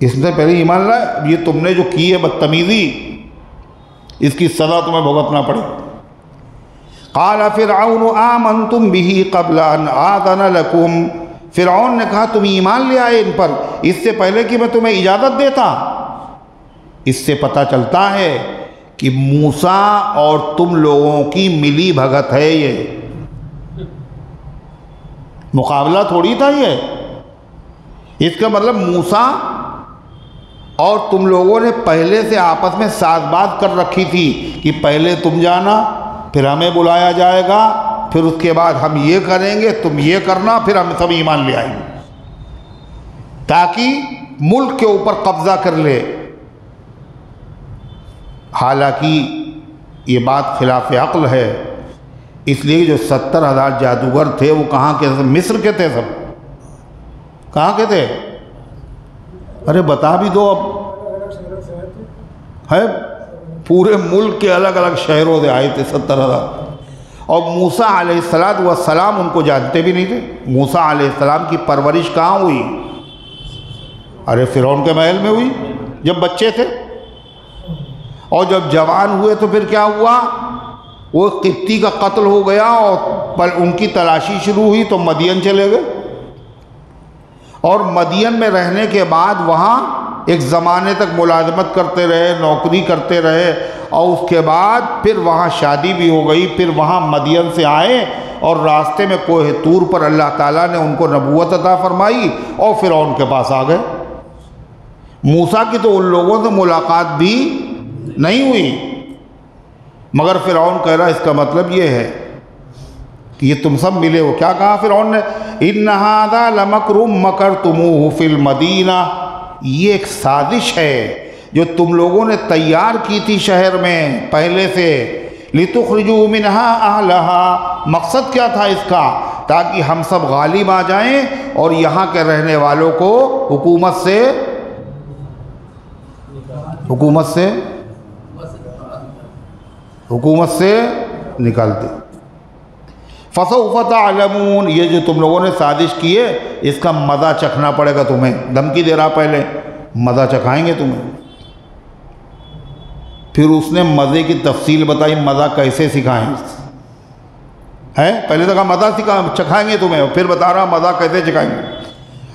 اس سے پہلے ایمان لائے، اب یہ تم نے جو کی ہے بدتمیزی، اس کی سزا تمہیں بھگتنا پڑے۔ قال فرعون آمنتم به قبل ان آذن لکم، فرعون نے کہا تم ایمان لے آئے ان پر اس سے پہلے کہ میں تمہیں اجازت دیتا۔ اس سے پتہ چلتا ہے کہ موسیٰ اور تم لوگوں کی ملی بھگت ہے، یہ مقابلہ تھوڑی تھا یہ۔ اس کا مطلب موسیٰ اور تم لوگوں نے پہلے سے آپس میں ساز بات کر رکھی تھی کہ پہلے تم جانا، پھر ہمیں بلایا جائے گا، پھر اس کے بعد ہم یہ کریں گے، تم یہ کرنا، پھر ہم سب ایمان لے آئیں گے، تاکہ ملک کے اوپر قبضہ کر لے۔ حالانکہ یہ بات خلاف عقل ہے، اس لیے جو 70,000 جادوگر تھے وہ کہاں کے تھے؟ مصر کے تھے سب۔ کہاں کے تھے؟ ارے بتا بھی دو اب۔ ہے پورے ملک کے الگ الگ شہروں سے آئے تھے 70,000، اور موسیٰ علیہ السلام ان کو جانتے بھی نہیں تھے۔ موسیٰ علیہ السلام کی پرورش کہاں ہوئی؟ ارے فرعون کے محل میں ہوئی جب بچے تھے، اور جب جوان ہوئے تو پھر کیا ہوا؟ وہ قبطی کا قتل ہو گیا اور ان کی تلاشی شروع ہوئی تو مدین چلے گئے، اور مدین میں رہنے کے بعد وہاں ایک زمانے تک ملازمت کرتے رہے، نوکری کرتے رہے، اور اس کے بعد پھر وہاں شادی بھی ہو گئی۔ پھر وہاں مدین سے آئے اور راستے میں کوہ طور پر اللہ تعالیٰ نے ان کو نبوت عطا فرمائی اور فرعون کے پاس آ گئے۔ موسیٰ کی تو ان لوگوں سے ملاقات بھی نہیں ہوئی، مگر فرعون کہہ رہا اس کا مطلب یہ ہے کہ یہ تم سب ملے ہو۔ کیا کہا فرعون نے؟ إِنَّ هَذَا لَمَكْرٌ مَكَرْتُمُوهُ فِي الْمَدِينَةِ، یہ ایک سازش ہے جو تم لوگوں نے تیار کی تھی شہر میں پہلے سے، لِتُخْرِجُوا مِنْهَا أَهْلَهَا، مقصد کیا تھا اس کا؟ تاکہ ہم سب غالب آ جائیں اور یہاں کے رہنے والوں کو حکومت سے نکال دے۔ فَسَوْفَ تَعْلَمُونَ، یہ جو تم لوگوں نے سازش کی ہے اس کا مزہ چکھنا پڑے گا تمہیں۔ دھمکی دے رہا پہلے، مزہ چکھائیں گے تمہیں۔ پھر اس نے مزے کی تفصیل بتائی، مزہ کیسے سکھائیں ہے؟ پہلے تو کہا مزہ چکھائیں گے تمہیں، اور پھر بتا رہا مزہ کیسے چکھائیں گے۔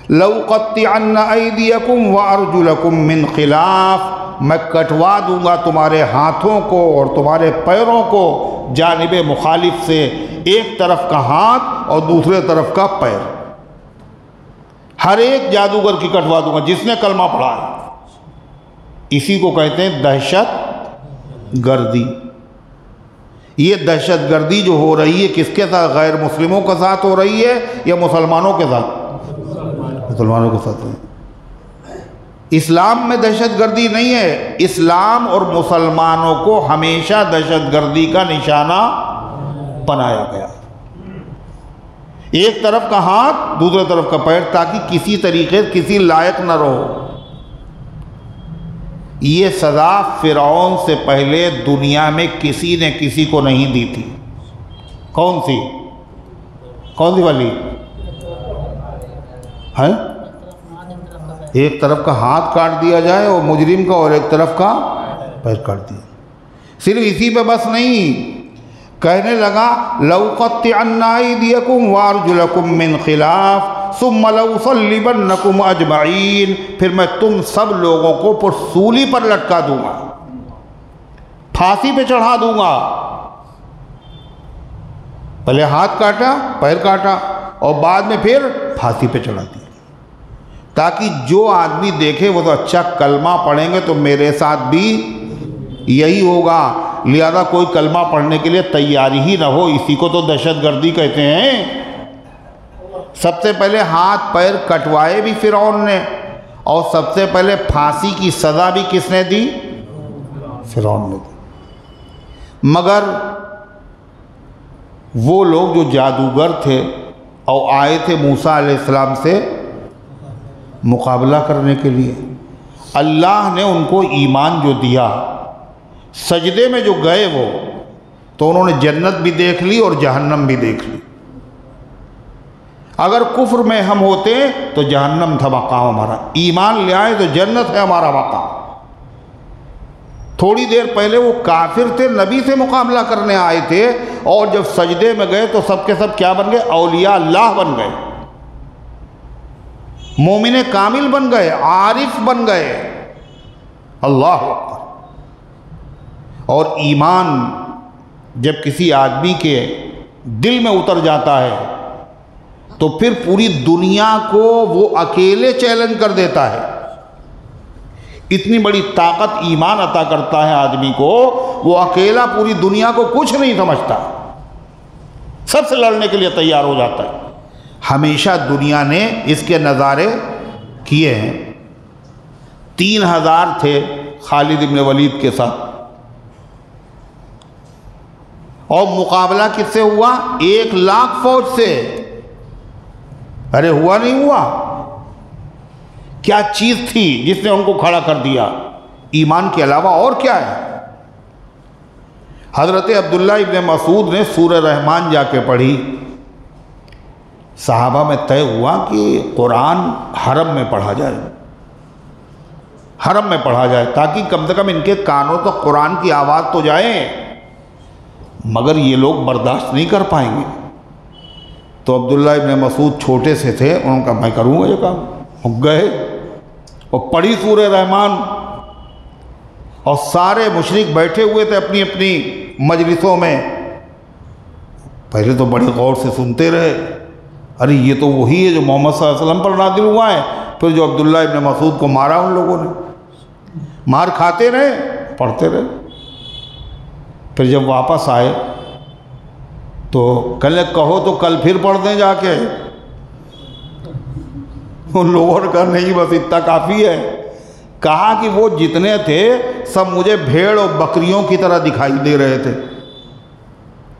لَأُقَطِّعَنَّ أَيْدِيَكُمْ وَأَرْجُلَكُمْ مِنْ خِلَافٍ، میں کٹوا دوں گا تمہارے ہاتھوں کو اور تمہارے پیروں کو جانب مخالف سے، ایک طرف کا ہاتھ اور دوسرے طرف کا پیر، ہر ایک جادوگر کی کٹوا دوں گا جس نے کلمہ پڑھا ہے۔ اسی کو کہتے ہیں دہشت گردی۔ یہ دہشت گردی جو ہو رہی ہے کس کے ساتھ؟ غیر مسلموں کے ساتھ ہو رہی ہے یا مسلمانوں کے ساتھ؟ مسلمانوں کے ساتھ۔ اسلام میں دہشت گردی نہیں ہے، اسلام اور مسلمانوں کو ہمیشہ دہشت گردی کا نشانہ بنایا گیا، ایک طرف کا ہاتھ دوسرے طرف کا پیر، تاکہ کسی طریقے کسی لائق نہ رہو۔ یہ سزا فرعون سے پہلے دنیا میں کسی نے کسی کو نہیں دی تھی۔ کون سی والی ہے؟ ایک طرف کا ہاتھ کاٹ دیا جائے اور مجرم کا، اور ایک طرف کا پیر کاٹ دیا۔ صرف اسی پہ بس نہیں، کہنے لگا لَأُقَطِّعَنَّ أَيْدِيَكُمْ وَأَرْجُلَكُمْ مِنْ خِلَافٍ ثُمَّ لَأُصَلِّبَنَّكُمْ أَجْمَعِينَ، پھر میں تم سب لوگوں کو پر سولی پر لٹکا دوں گا، پھانسی پہ چڑھا دوں گا۔ پہلے ہاتھ کاٹا، پیر کاٹا، اور بعد میں پھر پھانسی پہ چڑھا دیا، تاکہ جو آدمی دیکھے وہ تو اچھا کلمہ پڑھیں گے تو میرے ساتھ بھی یہی ہوگا، لہذا کوئی کلمہ پڑھنے کے لیے تیاری ہی نہ ہو۔ اسی کو تو دہشت گردی کہتے ہیں۔ سب سے پہلے ہاتھ پیر کٹوائے بھی فرعون نے، اور سب سے پہلے پھانسی کی سزا بھی کس نے دی؟ فرعون نے دی۔ مگر وہ لوگ جو جادوگر تھے اور آئے تھے موسیٰ علیہ السلام سے مقابلہ کرنے کے لیے، اللہ نے ان کو ایمان جو دیا، سجدے میں جو گئے وہ، تو انہوں نے جنت بھی دیکھ لی اور جہنم بھی دیکھ لی۔ اگر کفر میں ہم ہوتے تو جہنم تھا مقام ہمارا، ایمان لے آئے تو جنت ہے ہمارا مقام۔ تھوڑی دیر پہلے وہ کافر تھے، نبی سے مقابلہ کرنے آئے تھے، اور جب سجدے میں گئے تو سب کے سب کیا بن گئے؟ اولیاء اللہ بن گئے، مومن کامل بن گئے، عارف بن گئے۔ اللہ اکبر۔ اور ایمان جب کسی آدمی کے دل میں اتر جاتا ہے تو پھر پوری دنیا کو وہ اکیلے چیلنج کر دیتا ہے۔ اتنی بڑی طاقت ایمان عطا کرتا ہے آدمی کو، وہ اکیلا پوری دنیا کو کچھ نہیں سمجھتا، سب سے لڑنے کے لیے تیار ہو جاتا ہے۔ ہمیشہ دنیا نے اس کے نظارے کیے ہیں۔ 3000 تھے خالد ابن ولید کے ساتھ، اور مقابلہ کس سے ہوا؟ 1,00,000 فوج سے۔ ارے ہوا نہیں ہوا؟ کیا چیز تھی جس نے ان کو کھڑا کر دیا؟ ایمان کے علاوہ اور کیا ہے؟ حضرت عبداللہ ابن مسعود نے سورہ رحمان جا کے پڑھی، صحابہ میں طے ہوا کہ قرآن حرم میں پڑھا جائے، حرم میں پڑھا جائے، تاکہ کم سے کم ان کے کانوں تک قرآن کی آواز تو جائے، مگر یہ لوگ برداشت نہیں کر پائیں گے۔ تو عبداللہ ابن مسعود چھوٹے سے تھے، انہوں نے کہا میں کروں گا یہ کام۔ گئے اور پڑھی سورہ رحمان، اور سارے مشرک بیٹھے ہوئے تھے اپنی اپنی مجلسوں میں۔ پہلے تو بڑے غور سے سنتے رہے، ارے یہ تو وہی ہے جو محمد صلی اللہ علیہ وسلم پر نازل ہوا ہے۔ پھر جو عبداللہ ابن مسعود کو مارا ان لوگوں نے، مار کھاتے رہے، پڑھتے رہے۔ پھر جب واپس آئے تو کہو تو کل پھر پڑھ دیں جا کے۔ ان لوگوں نے کہا نہیں بس اتنا کافی ہے۔ کہا کہ وہ جتنے تھے سب مجھے بھیڑ اور بکریوں کی طرح دکھائی دے رہے تھے۔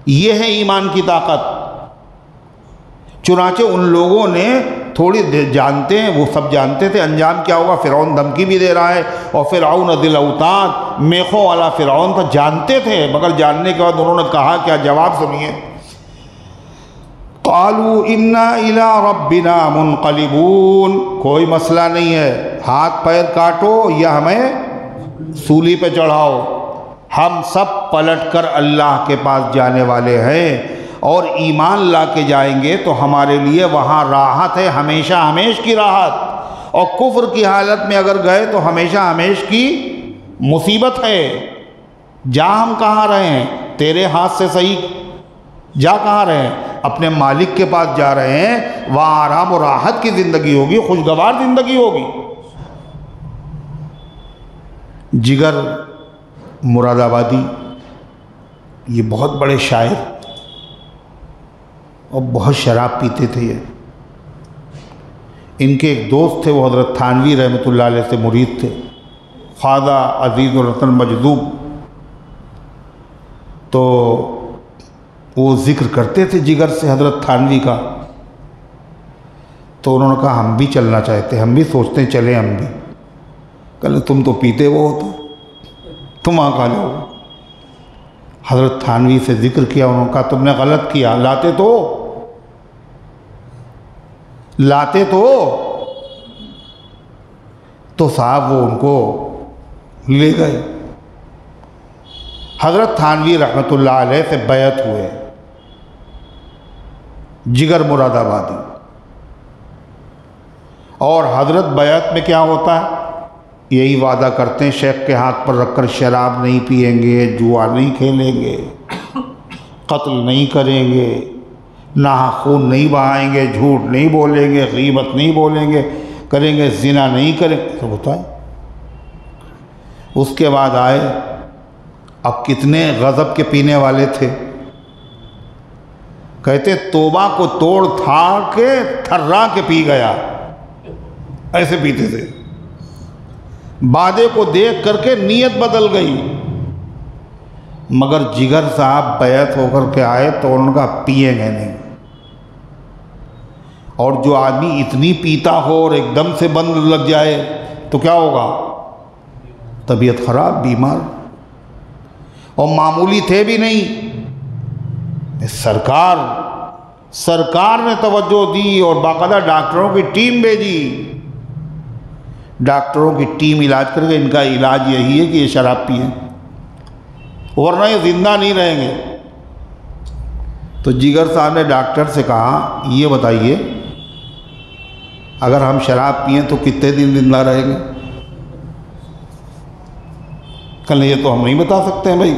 یہ ہے ایمان کی طاقت۔ چنانچہ ان لوگوں نے تھوڑی جانتے ہیں، وہ سب جانتے تھے انجام کیا ہوگا۔ فرعون دھمکی بھی دے رہا ہے، اور فرعون ذی الاوتاد، میخوں والا فرعون تھا، جانتے تھے، مگر جاننے کے بعد انہوں نے کہا کیا جواب سنیے۔ قالوا انا الی ربنا منقلبون، کوئی مسئلہ نہیں ہے، ہاتھ پیر کاٹو یا ہمیں سولی پہ چڑھاؤ، ہم سب پلٹ کر اللہ کے پاس جانے والے ہیں، اور ایمان لا کے جائیں گے تو ہمارے لیے وہاں راحت ہے، ہمیشہ ہمیش کی راحت، اور کفر کی حالت میں اگر گئے تو ہمیشہ ہمیش کی مصیبت ہے۔ جا ہم کہاں رہے ہیں؟ تیرے ہاتھ سے صحیح جا کہاں رہے ہیں؟ اپنے مالک کے پاس جا رہے ہیں، وہاں آرام و راحت کی زندگی ہوگی، خوشگوار زندگی ہوگی۔ جگر مراد آبادی یہ بہت بڑے شاعر اور بہت شراب پیتے تھے یہ۔ ان کے ایک دوست تھے، وہ حضرت تھانوی رحمۃ اللہ علیہ سے مرید تھے، خواجہ عزیز الرحمن مجذوب۔ تو وہ ذکر کرتے تھے جگر سے حضرت تھانوی کا، تو انہوں نے کہا ہم بھی چلنا چاہتے ہیں، ہم بھی سوچتے ہیں چلیں ہم بھی۔ کہنے تم تو پیتے وہ ہوتے، تم آ کھا جاؤ۔ حضرت تھانوی سے ذکر کیا، انہوں نے کہا تم نے غلط کیا، لاتے تو صاحب وہ ان کو لے گئے۔ حضرت تھانوی رحمۃ اللہ علیہ سے بیعت ہوئے، جگر مراد آبادی، اور حضرت بیعت میں کیا ہوتا ہے؟ یہی وعدہ کرتے ہیں شیخ کے ہاتھ پر رکھ کر شراب نہیں پئیں گے، جوا نہیں کھیلیں گے، قتل نہیں کریں گے، ناحق خون نہیں بہائیں گے، جھوٹ نہیں بولیں گے، غیبت نہیں بولیں گے، کریں گے زنا نہیں کریں گے، سب ہوتا ہے۔ اس کے بعد آئے، اب کتنے غضب کے پینے والے تھے، کہتے توبہ کو توڑ تھاڑ کے تھرا کے پی گیا، ایسے پیتے تھے۔ بادے کو دیکھ کر کے نیت بدل گئی، مگر جگر صاحب بیعت ہو کر کے آئے تو ان کا پیئیں گے نہیں۔ اور جو آدمی اتنی پیتا ہو اور ایک دم سے بند لگ جائے تو کیا ہوگا؟ طبیعت خراب، بیمار، اور معمولی تھے بھی نہیں۔ سرکار نے توجہ دی اور باقاعدہ ڈاکٹروں کی ٹیم بھیجی، ڈاکٹروں کی ٹیم علاج کر کے ان کا علاج یہی ہے کہ یہ شراب پئیں۔ ورنہ یہ زندہ نہیں رہیں گے۔ تو جگر صاحب نے ڈاکٹر سے کہا یہ بتائیے اگر ہم شراب پئیں تو کتنے دن زندہ رہیں گے؟ کہنے یہ تو ہم نہیں بتا سکتے ہیں بھائی،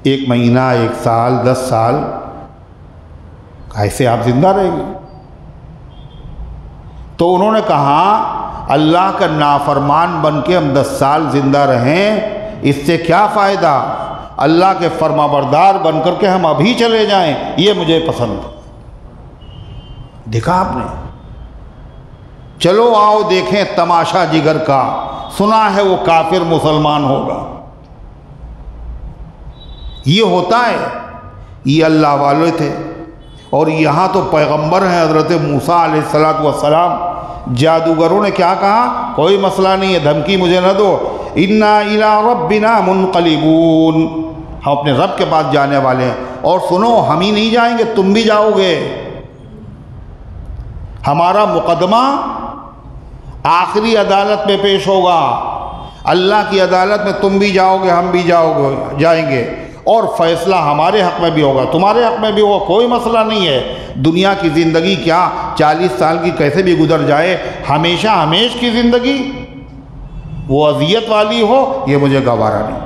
1 مہینہ، 1 سال، 10 سال کیسے آپ زندہ رہیں گے؟ تو انہوں نے کہا اللہ کا نافرمان بن کے ہم 10 سال زندہ رہیں اس سے کیا فائدہ؟ اللہ کے فرما بردار بن کر کے ہم ابھی چلے جائیں، یہ مجھے پسند ہے۔ دیکھا آپ نے؟ چلو آؤ دیکھیں تماشا جگر کا، سنا ہے وہ کافر مسلمان ہوگا۔ یہ ہوتا ہے، یہ اللہ والے تھے۔ اور یہاں تو پیغمبر ہیں حضرت موسیٰ علیہ السلام، جادوگروں نے کیا کہا؟ کوئی مسئلہ نہیں ہے، دھمکی مجھے نہ دو، اِنَّا إِلَىٰ رَبِّنَا مُنْقَلِبُونَ، ہم اپنے رب کے پاس جانے والے ہیں۔ اور سنو، ہم ہی نہیں جائیں گے، تم بھی جاؤ گے، ہمارا مقدمہ آخری عدالت میں پیش ہوگا، اللہ کی عدالت میں تم بھی جاؤ گے، ہم بھی جائیں گے، اور فیصلہ ہمارے حق میں بھی ہوگا، تمہارے حق میں بھی ہوگا، کوئی مسئلہ نہیں ہے۔ دنیا کی زندگی کیا 40 سال کی کیسے بھی گزر جائے، ہمیشہ ہمیش کی زندگی وہ اذیت والی ہو، یہ مجھے گوارا نہیں۔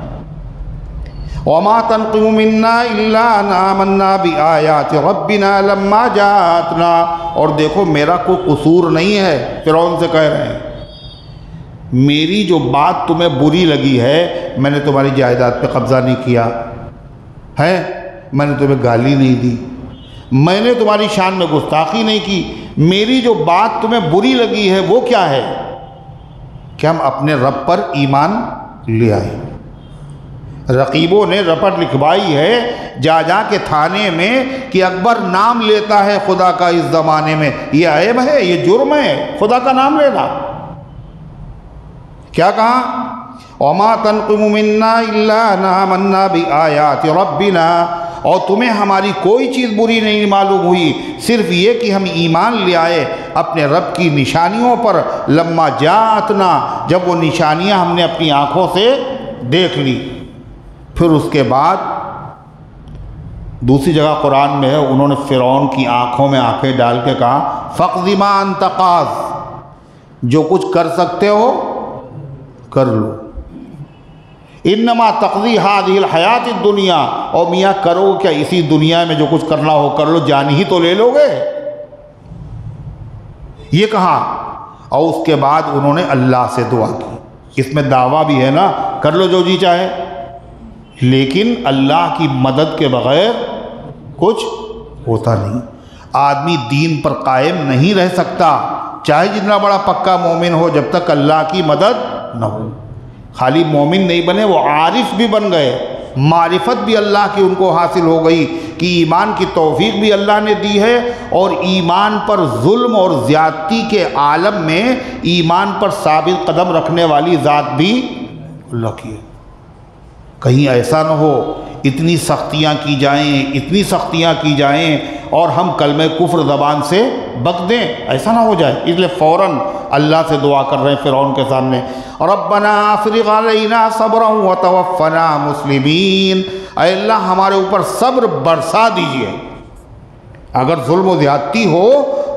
وَمَا تَنْقِمُ مِنَّا إِلَّا أَنْ آمَنَّا بِآيَاتِ رَبِّنَا لَمَّا جَاءَتْنَا، اور دیکھو میرا کوئی قصور نہیں ہے، فرعون سے کہہ رہے ہیں، میری جو بات تمہیں بری لگی ہے، میں نے تمہاری جائیداد پہ قبضہ نہیں کیا ہے، میں نے تمہیں گالی نہیں دی، میں نے تمہاری شان میں گستاخی نہیں کی، میری جو بات تمہیں بری لگی ہے وہ کیا ہے کہ ہم اپنے رب پر ایمان لے آئے۔ رقیبوں نے رپٹ لکھوائی ہے جا کے تھانے میں کہ اکبر نام لیتا ہے خدا کا اس زمانے میں، یہ عیب ہے، یہ جرم ہے خدا کا نام لینا۔ کیا کہا؟ وَمَا تَنْقِمُ مِنَّا إِلَّا أَنْ آمَنَّا بِآيَاتِ رَبِّنَا، اور تمہیں ہماری کوئی چیز بری نہیں معلوم ہوئی، صرف یہ کہ ہم ایمان لے آئے اپنے رب کی نشانیوں پر، لما جاءتنا، جب وہ نشانیاں ہم نے اپنی آنکھوں سے دیکھ لی۔ پھر اس کے بعد دوسری جگہ قرآن میں ہے، انہوں نے فرعون کی آنکھوں میں آنکھیں ڈال کے کہا فَقْضِ مَا أَنْتَ قَاضٍ، جو کچھ کر سکتے ہو کر لو، انما تقضی هذه الحیات الدنیا، اور میاں کرو کیا اسی دنیا میں جو کچھ کرنا ہو کر لو، جان ہی تو لے لو گے، یہ کہا۔ اور اس کے بعد انہوں نے اللہ سے دعا کی، اس میں دعویٰ بھی ہے نا، کر لو جو جی چاہے، لیکن اللہ کی مدد کے بغیر کچھ ہوتا نہیں۔ آدمی دین پر قائم نہیں رہ سکتا، چاہے جتنا بڑا پکا مومن ہو، جب تک اللہ کی مدد نہ ہو۔ خالی مومن نہیں بنے، وہ عارف بھی بن گئے، معرفت بھی اللہ کی ان کو حاصل ہو گئی کہ ایمان کی توفیق بھی اللہ نے دی ہے، اور ایمان پر ظلم اور زیادتی کے عالم میں ایمان پر ثابت قدم رکھنے والی ذات بھی اللہ کی ہے۔ کہیں ایسا نہ ہو اتنی سختیاں کی جائیں، اتنی سختیاں کی جائیں اور ہم کلمہ کفر زبان سے بک دیں، ایسا نہ ہو جائے۔ اس لیے فوراً اللہ سے دعا کر رہے ہیں فرعون کے سامنے، ربنا افرغ علینا صبرا وتوفنا مسلمین، اے اللہ ہمارے اوپر صبر برسا دیجئے، اگر ظلم و زیادتی ہو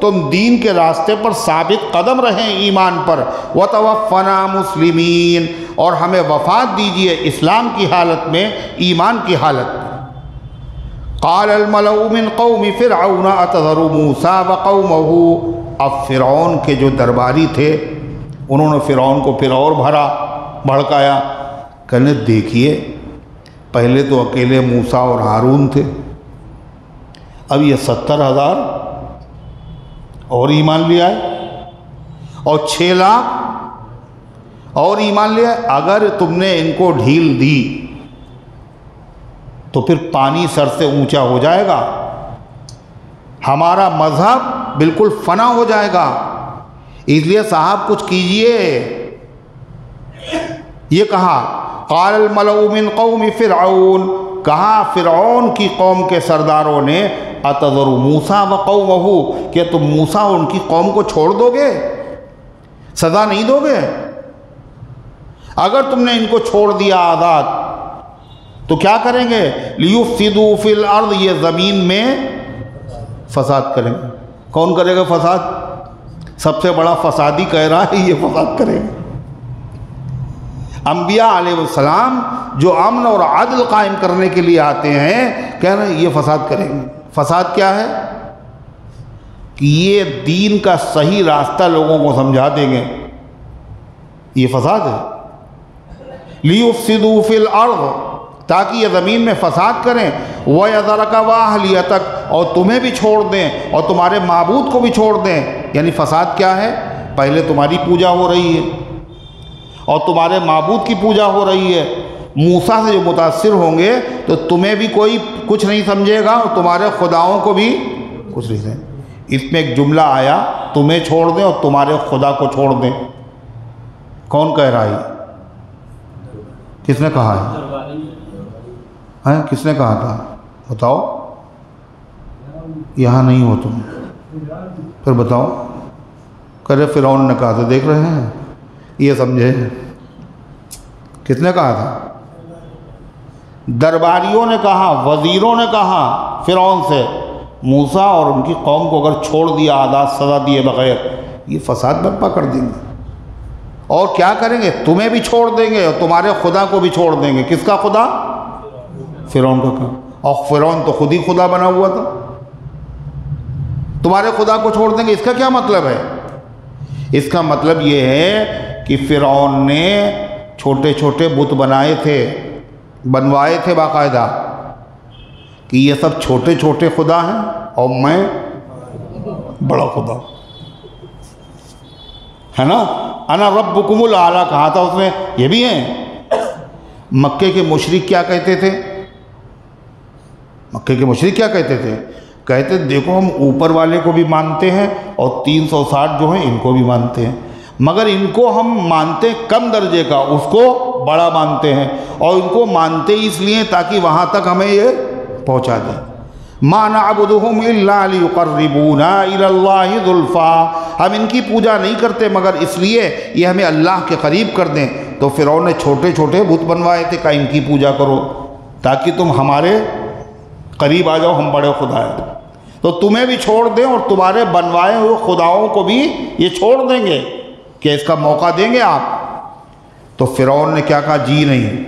تو ہم دین کے راستے پر ثابت قدم رہیں ایمان پر، وتوفنا مسلمین، اور ہمیں وفات دیجئے اسلام کی حالت میں، ایمان کی حالت میں۔ قال الملأ من قوم فرعون اتذر موسیٰ وقومہ، اب فرعون کے جو درباری تھے انہوں نے فرعون کو پھر اور بھڑکایا، کہنے دیکھیے پہلے تو اکیلے موسیٰ اور ہارون تھے، اب یہ 70,000 اور ایمان لے آئے، اور 6 لاکھ اور ایمان لے آئے۔ اگر تم نے ان کو ڈھیل دی تو پھر پانی سر سے اونچا ہو جائے گا، ہمارا مذہب بالکل فنا ہو جائے گا، اس لیے صاحب کچھ کیجئے۔ یہ کہا قال الملأ من قوم فرعون، کہا فرعون کی قوم کے سرداروں نے اتذر موسیٰ وقومہ، کہ تم موسیٰ اور ان کی قوم کو چھوڑ دو گے، سزا نہیں دو گے؟ اگر تم نے ان کو چھوڑ دیا آزاد تو کیا کریں گے؟ لیفسدوا فی الارض، یہ زمین میں فساد کریں گے۔ کون کرے گا فساد؟ سب سے بڑا فسادی کہہ رہا ہے یہ فساد کرے گا۔ انبیاء علیہ السلام جو امن اور عدل قائم کرنے کے لیے آتے ہیں، کہہ رہے ہیں یہ فساد کریں گے۔ فساد کیا ہے؟ کہ یہ دین کا صحیح راستہ لوگوں کو سمجھا دیں گے، یہ فساد ہے۔ لیفسدوا فی الارض، تاکہ یہ زمین میں فساد کریں، وَيَذَرَكَ وَأَهْلِيَتَكَ، اور تمہیں بھی چھوڑ دیں اور تمہارے معبود کو بھی چھوڑ دیں۔ یعنی فساد کیا ہے؟ پہلے تمہاری پوجا ہو رہی ہے اور تمہارے معبود کی پوجا ہو رہی ہے، موسیٰ سے جو متاثر ہوں گے تو تمہیں بھی کوئی کچھ نہیں سمجھے گا اور تمہارے خداؤں کو بھی کچھ نہیں سمجھے۔ اس میں ایک جملہ آیا، تمہیں چھوڑ دیں اور تمہارے خدا کو چھوڑ دیں۔ کون کہہ رہا ہے؟ کس نے کہا ہے؟ کس نے کہا تھا؟ بتاؤ۔ یہاں نہیں ہو تم، پھر بتاؤ۔ کرے فرعون نے کہا تھا، دیکھ رہے ہیں؟ یہ سمجھے کس نے کہا تھا؟ درباریوں نے کہا، وزیروں نے کہا فرعون سے، موسیٰ اور ان کی قوم کو اگر چھوڑ دیا آزاد سزا دیے بغیر، یہ فساد برپا کر دیں گے اور کیا کریں گے؟ تمہیں بھی چھوڑ دیں گے اور تمہارے خدا کو بھی چھوڑ دیں گے۔ کس کا خدا؟ فرعون کا کہا، اور فرعون تو خود ہی خدا بنا ہوا تھا۔ تمہارے خدا کو چھوڑ دیں گے، اس کا کیا مطلب ہے؟ اس کا مطلب یہ ہے کہ فرعون نے چھوٹے چھوٹے بت بنوائے تھے باقاعدہ، کہ یہ سب چھوٹے چھوٹے خدا ہیں اور میں بڑا خدا ہے نا۔ انا ربکم الاعلیٰ کہا تھا اس نے، یہ بھی ہیں۔ مکے کے مشرک کیا کہتے تھے؟ مکے کے مشرک کیا کہتے تھے؟ کہتے دیکھو ہم اوپر والے کو بھی مانتے ہیں اور 360 جو ہیں ان کو بھی مانتے ہیں، مگر ان کو ہم مانتے کم درجے کا، اس کو بڑا مانتے ہیں، اور ان کو مانتے اس لیے تاکہ وہاں تک ہمیں یہ پہنچا دیں۔ ما نعبدہم الا لیقربونا الی اللہ زلفیٰ، ہم ان کی پوجا نہیں کرتے مگر اس لیے یہ ہمیں اللہ کے قریب کر دیں۔ تو فرعون نے چھوٹے چھوٹے بت بنوائے تھے کہ ان کی پوجا کرو تاکہ تم ہمارے قریب آ جاؤ، ہم بڑے خدا ہیں۔ تو تمہیں بھی چھوڑ دیں اور تمہارے بنوائے ہوئے خداؤں کو بھی یہ چھوڑ دیں گے، کہ اس کا موقع دیں گے آپ؟ تو فرعون نے کیا کہا؟ جی نہیں،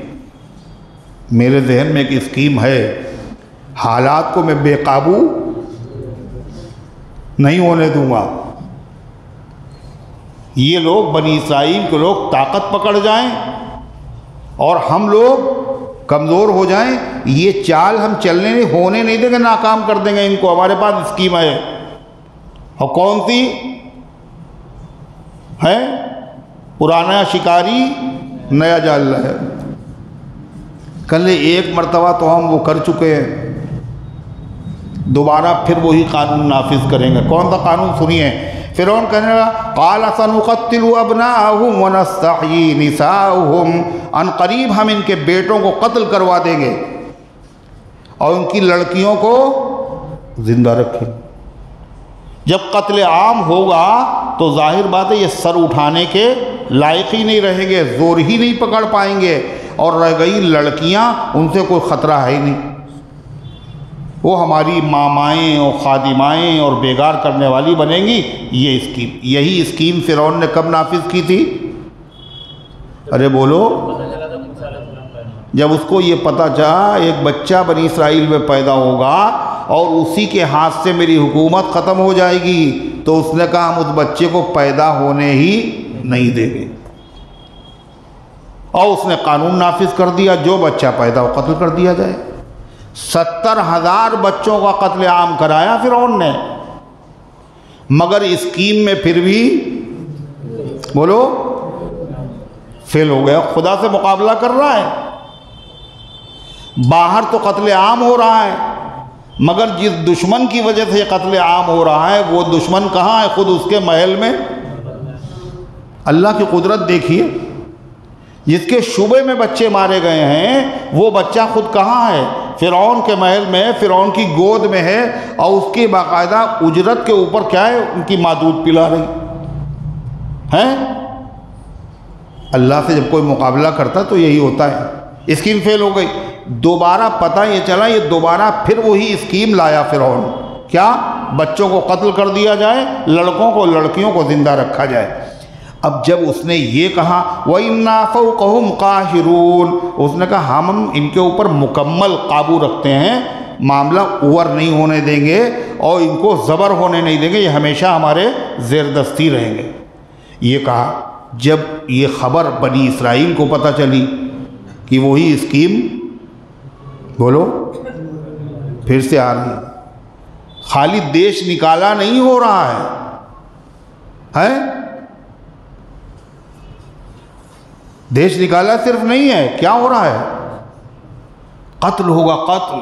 میرے ذہن میں ایک اسکیم ہے، حالات کو میں بے قابو نہیں ہونے دوں گا۔ یہ لوگ بنی اسرائیل کے لوگ طاقت پکڑ جائیں اور ہم لوگ کمزور ہو جائیں، یہ چال ہم چلنے ہونے نہیں دیں گے، ناکام کر دیں گے ان کو۔ ہمارے پاس اسکیم ہے، اور کون سی ہے؟ پرانا شکاری نیا جال ہے۔ کل ایک مرتبہ تو ہم وہ کر چکے ہیں، دوبارہ پھر وہی قانون نافذ کریں گے۔ کون سا قانون؟ سنیے۔ فرعون کہنے لگا قال سنقتل ابناءهم ونستحيي نساءهم، ان قریب ہم ان کے بیٹوں کو قتل کروا دیں گے اور ان کی لڑکیوں کو زندہ رکھیں۔ جب قتل عام ہوگا تو ظاہر بات ہے یہ سر اٹھانے کے لائق ہی نہیں رہیں گے، زور ہی نہیں پکڑ پائیں گے، اور رہ گئی لڑکیاں، ان سے کوئی خطرہ ہے ہی نہیں، وہ ہماری مامائیں اور خادمائیں اور بیگار کرنے والی بنیں گی۔ یہ اسکیم، یہی اسکیم فرعون نے کب نافذ کی تھی؟ ارے بولو، جب اس کو یہ پتہ چلا ایک بچہ بنی اسرائیل میں پیدا ہوگا اور اسی کے ہاتھ سے میری حکومت ختم ہو جائے گی، تو اس نے کہا ہم اس بچے کو پیدا ہونے ہی نہیں دیں گے، اور اس نے قانون نافذ کر دیا، جو بچہ پیدا ہو قتل کر دیا جائے۔ 70,000 بچوں کا قتل عام کرایا فرعون نے، مگر اسکیم میں پھر بھی بولو فیل ہو گیا، خدا سے مقابلہ کر رہا ہے۔ باہر تو قتل عام ہو رہا ہے، مگر جس دشمن کی وجہ سے یہ قتل عام ہو رہا ہے وہ دشمن کہاں ہے؟ خود اس کے محل میں۔ اللہ کی قدرت دیکھیے، جس کے شعبے میں بچے مارے گئے ہیں وہ بچہ خود کہاں ہے؟ فرعون کے محل میں، فرعون کی گود میں ہے، اور اس کی باقاعدہ اجرت کے اوپر کیا ہے؟ ان کی ماں دودھ پلا رہی ہیں۔ اللہ سے جب کوئی مقابلہ کرتا تو یہی ہوتا ہے۔ اسکیم فیل ہو گئی، دوبارہ پتہ یہ چلا یہ دوبارہ پھر وہی اسکیم لایا فرعون، کیا؟ بچوں کو قتل کر دیا جائے، لڑکوں کو لڑکیوں کو زندہ رکھا جائے۔ اب جب اس نے یہ کہا وَإِنَّا فَوْقَهُمْ قَاهِرُونَ، اس نے کہا ہم ان کے اوپر مکمل قابو رکھتے ہیں، معاملہ اوور نہیں ہونے دیں گے اور ان کو زبر ہونے نہیں دیں گے، یہ ہمیشہ ہمارے زیر دستی رہیں گے۔ یہ کہا جب یہ خبر بنی اسرائیل کو پتہ چلی کہ وہی اسکیم بولو پھر سے آ رہی ہے، خالی دیش نکالا نہیں ہو رہا ہے، دیش نکالا صرف نہیں ہے، کیا ہو رہا ہے؟ قتل ہوگا، قتل۔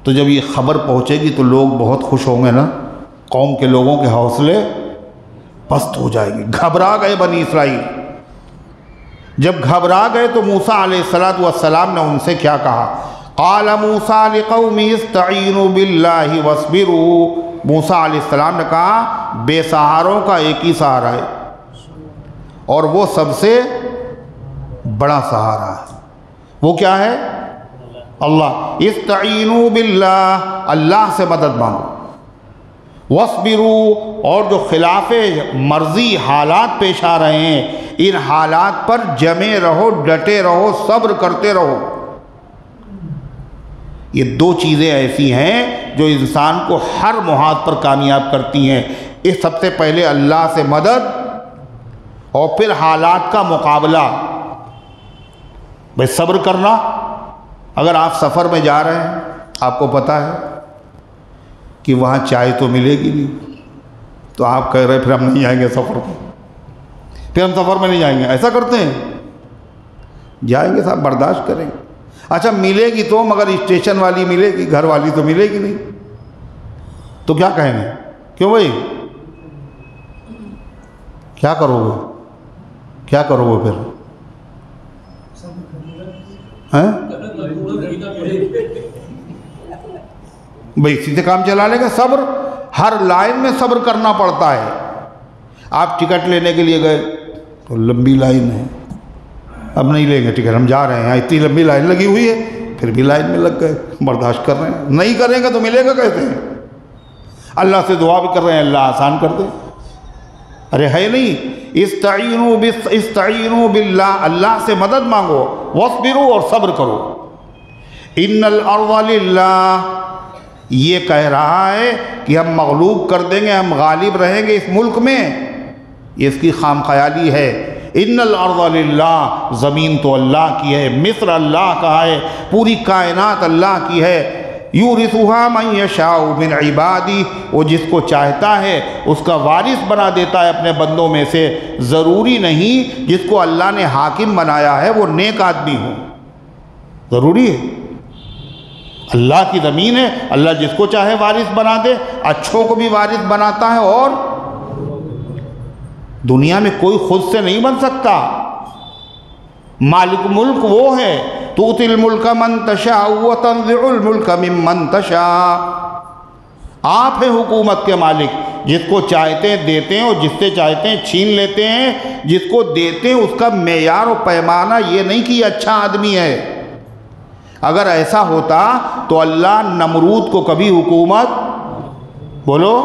تو جب یہ خبر پہنچے گی تو لوگ بہت خوش ہوں گے نا، قوم کے لوگوں کے حوصلے پست ہو جائیں گے۔ گھبرا گئے بنی اسرائیل، جب گھبرا گئے تو موسیٰ علیہ السلام نے ان سے کیا کہا؟ قال موسیٰ لقومہ استعینوا باللہ واصبروا، موسیٰ علیہ السلام نے کہا بے سہاروں کا ایک ہی سہارا ہے اور وہ سب سے بڑا سہارا ہے، وہ کیا ہے؟ اللہ۔ استعینوا باللہ، اللہ سے مدد مانگو، واصبروا، اور جو خلاف مرضی حالات پیش آ رہے ہیں ان حالات پر جمے رہو، ڈٹے رہو، صبر کرتے رہو۔ یہ دو چیزیں ایسی ہیں جو انسان کو ہر محاذ پر کامیاب کرتی ہیں، اس سب سے پہلے اللہ سے مدد اور پھر حالات کا مقابلہ۔ بھئی صبر کرنا، اگر آپ سفر میں جا رہے ہیں، آپ کو پتہ ہے کہ وہاں چائے تو ملے گی نہیں، تو آپ کہہ رہے پھر ہم نہیں جائیں گے سفر میں، پھر ہم سفر میں نہیں جائیں گے، ایسا کرتے ہیں؟ جائیں گے صاحب، برداشت کریں گے۔ اچھا ملے گی تو، مگر اسٹیشن والی ملے گی، گھر والی تو ملے گی نہیں، تو کیا کہیں گے؟ کیوں بھائی کیا کرو گے؟ کیا کرو گے پھر؟ بھئی اسی سے کام چلا لے گا۔ صبر، ہر لائن میں صبر کرنا پڑتا ہے۔ آپ ٹکٹ لینے کے لیے گئے تو لمبی لائن ہے، اب نہیں لیں گے ٹکٹ، ہم جا رہے ہیں، اتنی لمبی لائن لگی ہوئی ہے، پھر بھی لائن میں لگ گئے، برداشت کر رہے ہیں، نہیں کریں گے تو ملے گا کیسے؟ اللہ سے دعا بھی کر رہے ہیں اللہ آسان کر دے، ارے ہے نہیں۔ استعینوا باللہ، اللہ سے مدد مانگو، واصبروا، اور صبر کرو۔ ان الارض للہ، یہ کہہ رہا ہے کہ ہم مغلوب کر دیں گے، ہم غالب رہیں گے اس ملک میں، یہ اس کی خام خیالی ہے۔ ان الارض للہ، زمین تو اللہ کی ہے، مصر اللہ کا ہے، پوری کائنات اللہ کی ہے۔ یورثھا من یشاء من عبادی، وہ جس کو چاہتا ہے اس کا وارث بنا دیتا ہے اپنے بندوں میں سے۔ ضروری نہیں جس کو اللہ نے حاکم بنایا ہے وہ نیک آدمی ہو، ضروری ہے؟ اللہ کی زمین ہے، اللہ جس کو چاہے وارث بنا دے، اچھوں کو بھی وارث بناتا ہے، اور دنیا میں کوئی خود سے نہیں بن سکتا۔ مالک ملک وہ ہے، تؤتی الملک من تشاء وتنزع الملک ممن تشاء، آپ ہیں حکومت کے مالک، جس کو چاہتے ہیں دیتے ہیں اور جس سے چاہتے ہیں چھین لیتے ہیں۔ جس کو دیتے ہیں اس کا معیار و پیمانہ یہ نہیں کہ یہ اچھا آدمی ہے۔ اگر ایسا ہوتا تو اللہ نمرود کو کبھی حکومت بولو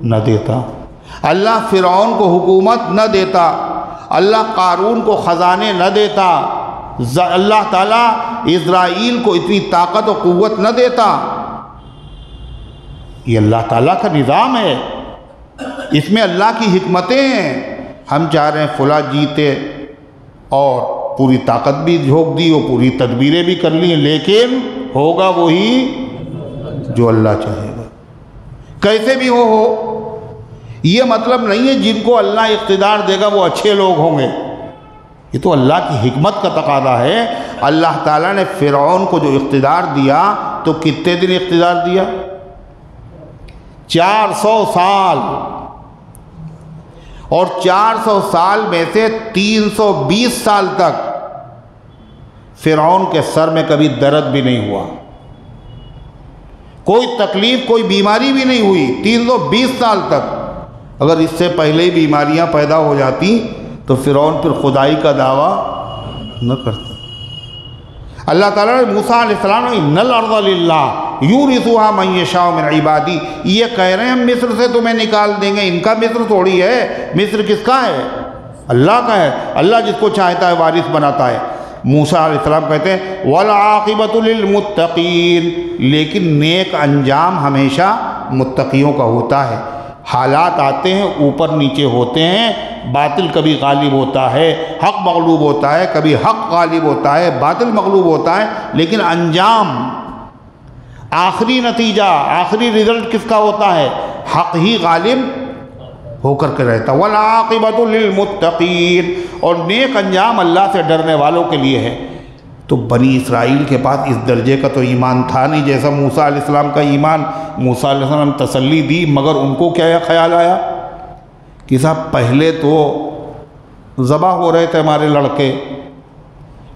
نہ دیتا، اللہ فرعون کو حکومت نہ دیتا، اللہ قارون کو خزانے نہ دیتا، اللہ تعالیٰ اسرائیل کو اتنی طاقت و قوت نہ دیتا۔ یہ اللہ تعالیٰ کا نظام ہے، اس میں اللہ کی حکمتیں ہیں۔ ہم چاہ رہے ہیں فلاں جیتے اور پوری طاقت بھی جھونک دی اور پوری تدبیریں بھی کر لی، لیکن ہوگا وہی جو اللہ چاہے گا، کیسے بھی ہو۔ یہ مطلب نہیں ہے جن کو اللہ اقتدار دے گا وہ اچھے لوگ ہوں گے، یہ تو اللہ کی حکمت کا تقاضا ہے۔ اللہ تعالیٰ نے فرعون کو جو اقتدار دیا تو کتنے دن اقتدار دیا؟ 400 سال، اور 400 سال میں سے 320 سال تک فرعون کے سر میں کبھی درد بھی نہیں ہوا، کوئی تکلیف کوئی بیماری بھی نہیں ہوئی 320 سال تک۔ اگر اس سے پہلے ہی بیماریاں پیدا ہو جاتی تو فرعون پھر خدائی کا دعویٰ نہ کرتا۔ اللہ تعالیٰ نے موسیٰ علیہ السلام نے ان الارض للہ یورثها من یشاء من عبادی، یہ کہہ رہے ہیں ہم مصر سے تمہیں نکال دیں گے، ان کا مصر تھوڑی ہے، مصر کس کا ہے؟ اللہ کا ہے، اللہ جس کو چاہتا ہے وارث بناتا ہے۔ موسیٰ علیہ السلام کہتے ہیں والعاقبۃ للمتقین، لیکن نیک انجام ہمیشہ متقیوں کا ہوتا ہے۔ حالات آتے ہیں اوپر نیچے ہوتے ہیں، باطل کبھی غالب ہوتا ہے، حق مغلوب ہوتا ہے، کبھی حق غالب ہوتا ہے، باطل مغلوب ہوتا ہے، لیکن انجام، آخری نتیجہ، آخری رزلٹ کس کا ہوتا ہے؟ حق ہی غالب ہو کر کے رہتا۔ والعاقبۃ للمتقین، اور نیک انجام اللہ سے ڈرنے والوں کے لیے ہے۔ تو بنی اسرائیل کے پاس اس درجے کا تو ایمان تھا نہیں جیسا موسیٰ علیہ السلام کا ایمان۔ موسیٰ علیہ السلام تسلی دی، مگر ان کو کیا خیال آیا کہ صاحب پہلے تو ذبح ہو رہے تھے ہمارے لڑکے،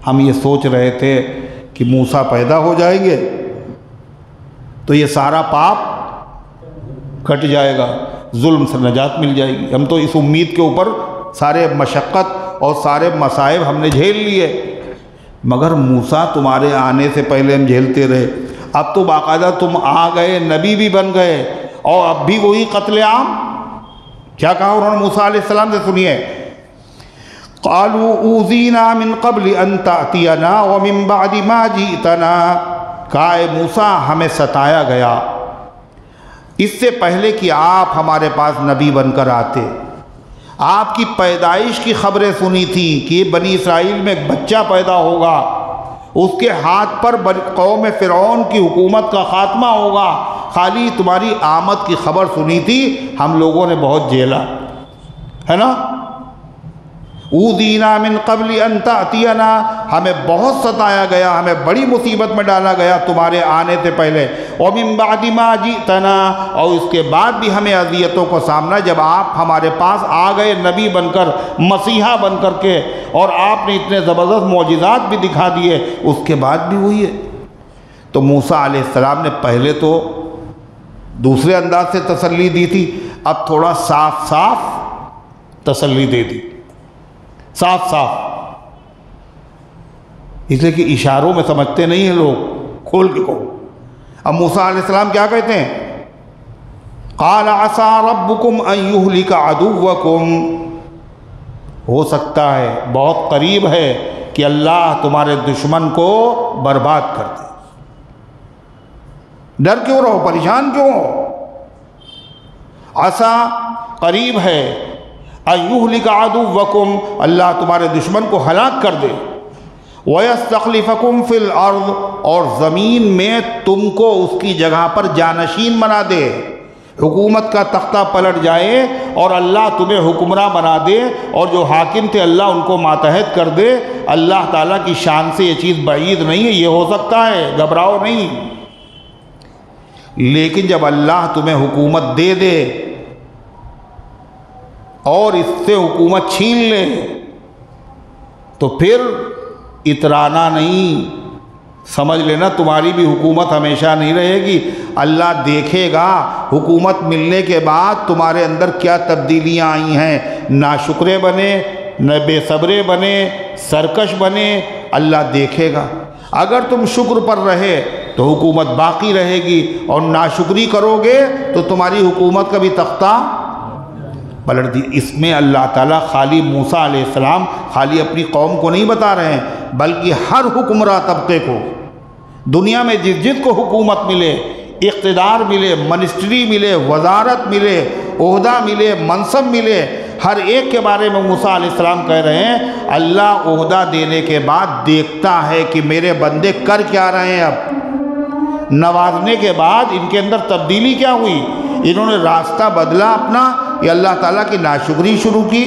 ہم یہ سوچ رہے تھے کہ موسیٰ پیدا ہو جائیں گے تو یہ سارا پاپ کٹ جائے گا، ظلم سے نجات مل جائے گی۔ ہم تو اس امید کے اوپر سارے مشقت اور سارے مصائب ہم نے جھیل لیے، مگر موسیٰ تمہارے آنے سے پہلے ہم جھیلتے رہے، اب تو باقاعدہ تم آ گئے، نبی بھی بن گئے، اور اب بھی وہی قتل عام۔ کیا کہا انہوں نے موسیٰ علیہ السلام سے؟ سنیے، قالوا اوذینا من قبل ان تأتینا ومن بعد ما جئتنا، کہا اے موسیٰ ہمیں ستایا گیا اس سے پہلے کہ آپ ہمارے پاس نبی بن کر آتے، آپ کی پیدائش کی خبریں سنی تھی کہ بنی اسرائیل میں ایک بچہ پیدا ہوگا، اس کے ہاتھ پر قوم فرعون کی حکومت کا خاتمہ ہوگا، خالی تمہاری آمد کی خبر سنی تھی، ہم لوگوں نے بہت جھیلا ہے نا۔ اوذینا من قبل ان تأتینا، ہمیں بہت ستایا گیا، ہمیں بڑی مصیبت میں ڈالا گیا تمہارے آنے سے پہلے، ومن بعد ما جئتنا، اور اس کے بعد بھی ہمیں اذیتوں کو سامنا، جب آپ ہمارے پاس آ گئے نبی بن کر، مسیحا بن کر کے، اور آپ نے اتنے زبردست معجزات بھی دکھا دیے، اس کے بعد بھی وہی ہے۔ تو موسیٰ علیہ السلام نے پہلے تو دوسرے انداز سے تسلی دی تھی، اب تھوڑا صاف صاف تسلی دے دی، صاف صاف، اس لیے کہ اشاروں میں سمجھتے نہیں ہیں لوگ، کھول کے کہو۔ اب موسیٰ علیہ السلام کیا کہتے ہیں؟ قال عسى ربكم ان يهلك عدوكم، ہو سکتا ہے، بہت قریب ہے کہ اللہ تمہارے دشمن کو برباد کر دے۔ ڈر کیوں رہو، پریشان کیوں ہو؟ عسى قریب ہے، ان يهلك عدوكم، اللہ تمہارے دشمن کو ہلاک کر دے، وَيَسْتَخْلِفَكُمْ فِي الْأَرْضِ، اور زمین میں تم کو اس کی جگہ پر جانشین بنا دے، حکومت کا تختہ پلٹ جائے اور اللہ تمہیں حکمراں بنا دے، اور جو حاکم تھے اللہ ان کو ماتحت کر دے۔ اللہ تعالیٰ کی شان سے یہ چیز بعید نہیں ہے، یہ ہو سکتا ہے، گھبراؤ نہیں۔ لیکن جب اللہ تمہیں حکومت دے دے اور اس سے حکومت چھین لے تو پھر اترانا نہیں، سمجھ لینا تمہاری بھی حکومت ہمیشہ نہیں رہے گی۔ اللہ دیکھے گا حکومت ملنے کے بعد تمہارے اندر کیا تبدیلیاں آئی ہیں، ناشکرے بنے، نہ بے صبرے بنے، سرکش بنے، اللہ دیکھے گا۔ اگر تم شکر پر رہے تو حکومت باقی رہے گی، اور ناشکری کرو گے تو تمہاری حکومت کا بھی تختہ پلٹ دی۔ اس میں اللہ تعالیٰ خالی موسیٰ علیہ السلام، خالی اپنی قوم کو نہیں بتا رہے ہیں، بلکہ ہر حکمراں طبقے کو، دنیا میں جس جس کو حکومت ملے، اقتدار ملے، منسٹری ملے، وزارت ملے، عہدہ ملے، منصب ملے، ہر ایک کے بارے میں موسیٰ علیہ السلام کہہ رہے ہیں اللہ عہدہ دینے کے بعد دیکھتا ہے کہ میرے بندے کر کیا رہے ہیں۔ اب نوازنے کے بعد ان کے اندر تبدیلی کیا ہوئی، انہوں نے راستہ بدلا اپنا، یا اللہ تعالیٰ کی ناشکری شروع کی۔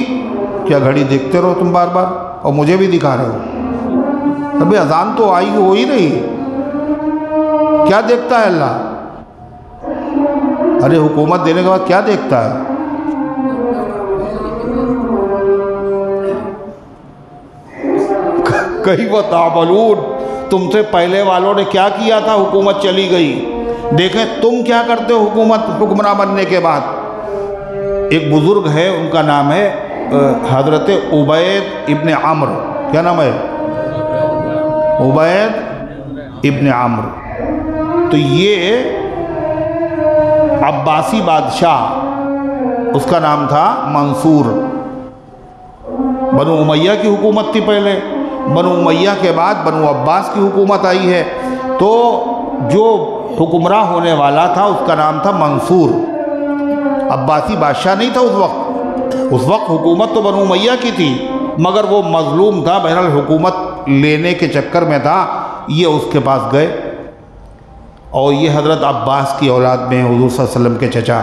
کیا گھڑی دیکھتے رہو تم بار بار اور مجھے بھی دکھا رہے ہو؟ ابھی اذان تو آئی ہو ہی رہی، کیا دیکھتا ہے اللہ؟ ارے حکومت دینے کے بعد کیا دیکھتا ہے؟ کیف تعملون، تم سے پہلے والوں نے کیا کیا تھا، حکومت چلی گئی، دیکھیں تم کیا کرتے ہو حکمراں بننے کے بعد۔ ایک بزرگ ہے، ان کا نام ہے حضرت عبید ابن عمرو، کیا نام ہے؟ عبید ابن عمرو. تو یہ عباسی بادشاہ، اس کا نام تھا منصور. بنو امیہ کی حکومت تھی پہلے، بنو امیہ کے بعد بنو عباس کی حکومت آئی ہے. تو جو حکمراں ہونے والا تھا اس کا نام تھا منصور. عباسی بادشاہ نہیں تھا اس وقت حکومت تو بنو امیہ کی تھی، مگر وہ مظلوم تھا، بہرحال حکومت لینے کے چکر میں تھا. یہ اس کے پاس گئے، اور یہ حضرت عباس کی اولاد میں حضور صلی اللہ علیہ وسلم کے چچا،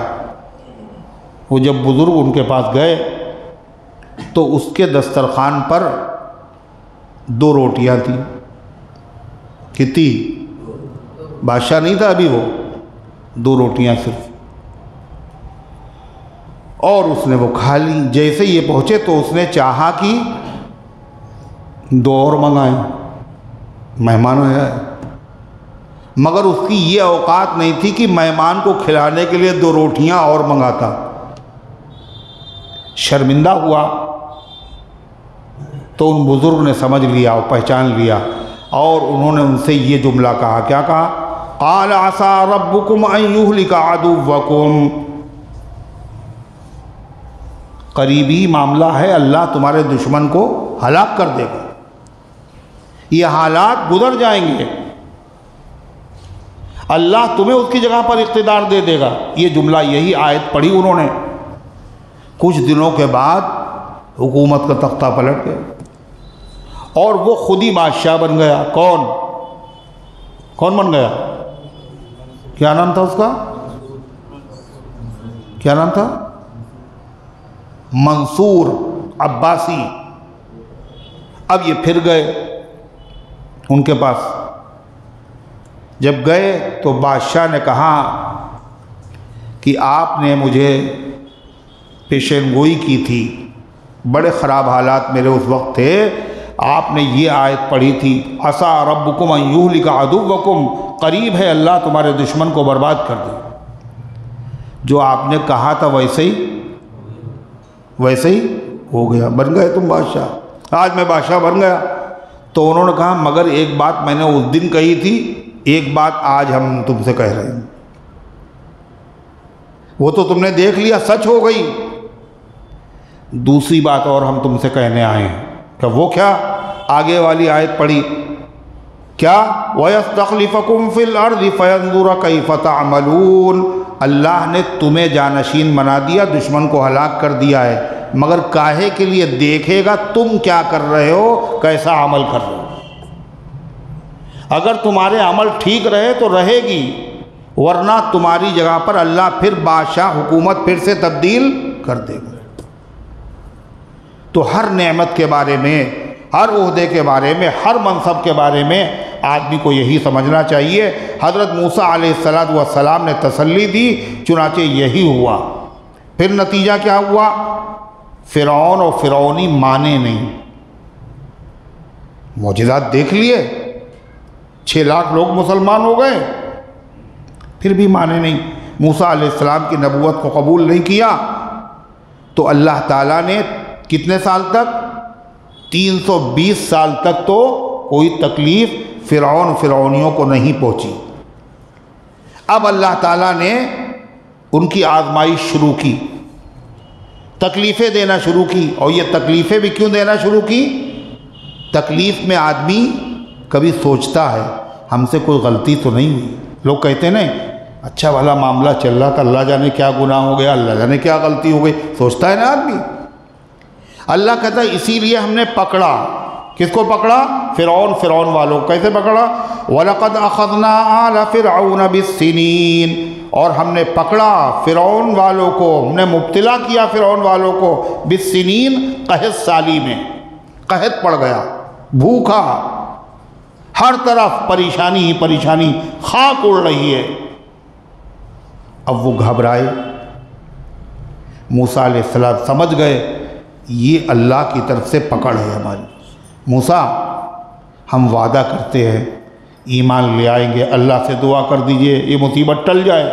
وہ جب بزرگ ان کے پاس گئے تو اس کے دسترخوان پر 2 روٹیاں تھیں. کتنی؟ بادشاہ نہیں تھا ابھی، وہ 2 روٹیاں صرف، اور اس نے وہ کھا لی. جیسے یہ پہنچے تو اس نے چاہا کہ 2 اور منگائیں، مہمان ہے، مگر اس کی یہ اوقات نہیں تھی کہ مہمان کو کھلانے کے لیے 2 روٹیاں اور منگاتا. شرمندہ ہوا. تو ان بزرگ نے سمجھ لیا اور پہچان لیا، اور انہوں نے ان سے یہ جملہ کہا. کیا کہا؟ قال عسى ربكم ان يهلك عدوكم. قریبی معاملہ ہے، اللہ تمہارے دشمن کو ہلاک کر دے گا، یہ حالات گزر جائیں گے، اللہ تمہیں اس کی جگہ پر اقتدار دے دے گا. یہ جملہ، یہی آیت پڑھی انہوں نے. کچھ دنوں کے بعد حکومت کا تختہ پلٹ گیا اور وہ خود ہی بادشاہ بن گیا. کون بن گیا؟ کیا نام تھا اس کا؟ کیا نام تھا؟ منصور عباسی. اب یہ پھر گئے ان کے پاس. جب گئے تو بادشاہ نے کہا کہ آپ نے مجھے پیشین گوئی کی تھی، بڑے خراب حالات میرے اس وقت تھے، آپ نے یہ آیت پڑھی تھی عسى ربكم ان يهلك عدوكم، قریب ہے اللہ تمہارے دشمن کو برباد کر دے. جو آپ نے کہا تھا ویسے ہی ہو گیا، بن گئے تم بادشاہ. آج میں بادشاہ بن گیا. تو انہوں نے کہا مگر ایک بات میں نے اس دن کہی تھی، ایک بات آج ہم تم سے کہہ رہے ہیں، وہ تو تم نے دیکھ لیا، سچ ہو گئی. دوسری بات اور ہم تم سے کہنے آئے ہیں. کہ وہ کیا؟ آگے والی آیت پڑھی. کیا؟ وَيَسْتَخْلِفَكُمْ فِي الْأَرْضِ فَيَنْظُرَ كَيْفَ تَعْمَلُونَ. اللہ نے تمہیں جانشین بنا دیا، دشمن کو ہلاک کر دیا ہے، مگر کاہے کے لیے دیکھے گا تم کیا کر رہے ہو، کیسا عمل کر رہے ہو. اگر تمہارے عمل ٹھیک رہے تو رہے گی، ورنہ تمہاری جگہ پر اللہ پھر بادشاہ حکومت پھر سے تبدیل کر دے گا. تو ہر نعمت کے بارے میں، ہر عہدے کے بارے میں، ہر منصب کے بارے میں آدمی کو یہی سمجھنا چاہیے. حضرت موسیٰ علیہ السلام نے تسلی دی، چنانچہ یہی ہوا. پھر نتیجہ کیا ہوا؟ فرعون اور فرعونی مانے نہیں. معجزات دیکھ لیے، 6 لاکھ لوگ مسلمان ہو گئے، پھر بھی مانے نہیں. موسیٰ علیہ السلام کی نبوت کو قبول نہیں کیا. تو اللہ تعالیٰ نے کتنے سال تک؟ 320 سال تک تو کوئی تکلیف فرعونیوں کو نہیں پہنچی. اب اللہ تعالیٰ نے ان کی آزمائش شروع کی، تکلیفیں دینا شروع کی. اور یہ تکلیفیں بھی کیوں دینا شروع کی؟ تکلیف میں آدمی کبھی سوچتا ہے ہم سے کوئی غلطی تو نہیں ہوئی. لوگ کہتے نہیں اچھا بھلا معاملہ چل رہا تھا، اللہ جانے کیا گناہ ہو گیا، اللہ جانے کیا غلطی ہو گئی، سوچتا ہے نا آدمی. اللہ کہتا ہے اسی لیے ہم نے پکڑا. کس کو پکڑا؟ فرعون والوں. کیسے پکڑا؟ وَلَقَدْ أَخَذْنَا آلَ فِرْعَوْنَ بِالسِّنِينَ. اور ہم نے پکڑا فرعون والوں کو، ہم نے مبتلا کیا فرعون والوں کو بالسنین، قحط سالی میں. قحط پڑ گیا، بھوکا، ہر طرف پریشانی ہی پریشانی، خاک اڑ رہی ہے. اب وہ گھبرائے. موسیٰ علیہ السلام سمجھ گئے یہ اللہ کی طرف سے پکڑ ہے ہماری. موسیٰ ہم وعدہ کرتے ہیں ایمان لے آئیں گے، اللہ سے دعا کر دیجئے یہ مصیبت ٹل جائے.